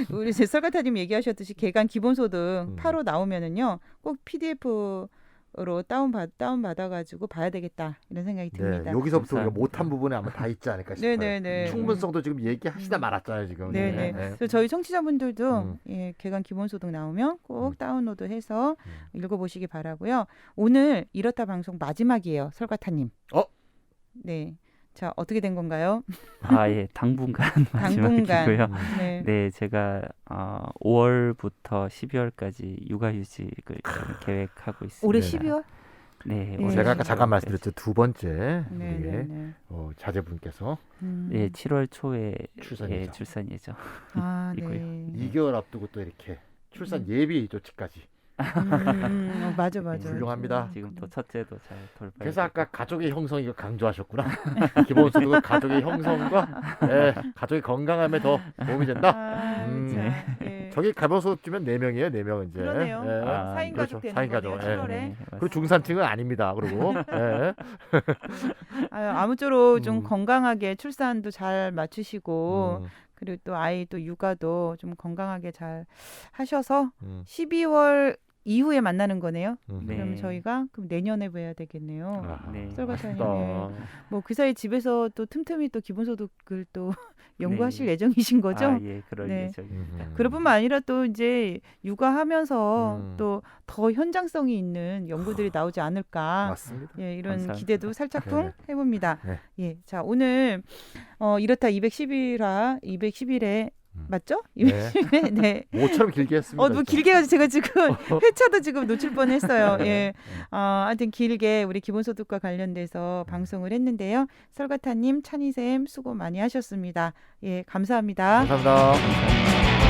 우리 설가타님 얘기하셨듯이 개간 기본소득 8호 나오면은요 꼭 PDF 로 다운 받아가지고 봐야 되겠다 이런 생각이 듭니다. 네, 여기서부터 우리가 못한 부분에 아마 다 있지 않을까 싶어요. 네네네. 충분성도 지금 얘기하시다 말았잖아요 지금. 네네. 네. 그래서 저희 청취자분들도 개간 기본소득 나오면 꼭 다운로드해서 읽어보시기 바라고요. 오늘 이렇다 방송 마지막이에요, 설가타님. 네. 자, 어떻게 된 건가요? 예, 당분간 마지막이고요. 네, 제가 5월부터 12월까지 육아휴직을 계획하고 있습니다. 올해 12월? 네, 제가 아까 잠깐 말씀드렸죠. 두 번째 네. 자제분께서 네, 7월 초에 출산 출산 예정. 네. 2개월 앞두고 또 이렇게 출산 예비 조치까지. 맞아. 훌륭합니다. 지금 또 첫째도 잘 돌봐야. 그래서 아까 가족의 형성 이거 강조하셨구나. 기본소득은 가족의 형성과 가족의 건강함에 더 도움이 된다. 저기 기본소득 주면 4명이에요. 4명 이제. 그러네요. 4인 가족 되는 4인 거네요. 가족. 7월에. 그리고 중산층은 아닙니다. 그리고 아무쪼록 좀 건강하게 출산도 잘 맞추시고 그리고 또 아이 또 육아도 좀 건강하게 잘 하셔서 12월 이후에 만나는 거네요. 그럼 저희가 그럼 내년에 뵈야 되겠네요. 설가타님. 뭐 그 사이 집에서 또 틈틈이 또 기본소득을 또 연구하실 예정이신 거죠? 예, 그럴 예정입니다. 그럴 뿐만 아니라 또 이제 육아하면서 또 더 현장성이 있는 연구들이 나오지 않을까. 맞습니다. 이런 감사합니다. 기대도 살짝쿵 해봅니다. 자, 오늘 이렇다 211회 맞죠? 네. 모처럼 길게 했습니다. 뭐 길게 가지고 제가 지금 회차도 지금 놓칠 뻔했어요. 하여튼 길게 우리 기본소득과 관련돼서 방송을 했는데요. 설가타님, 찬희쌤 수고 많이 하셨습니다. 감사합니다. 감사합니다.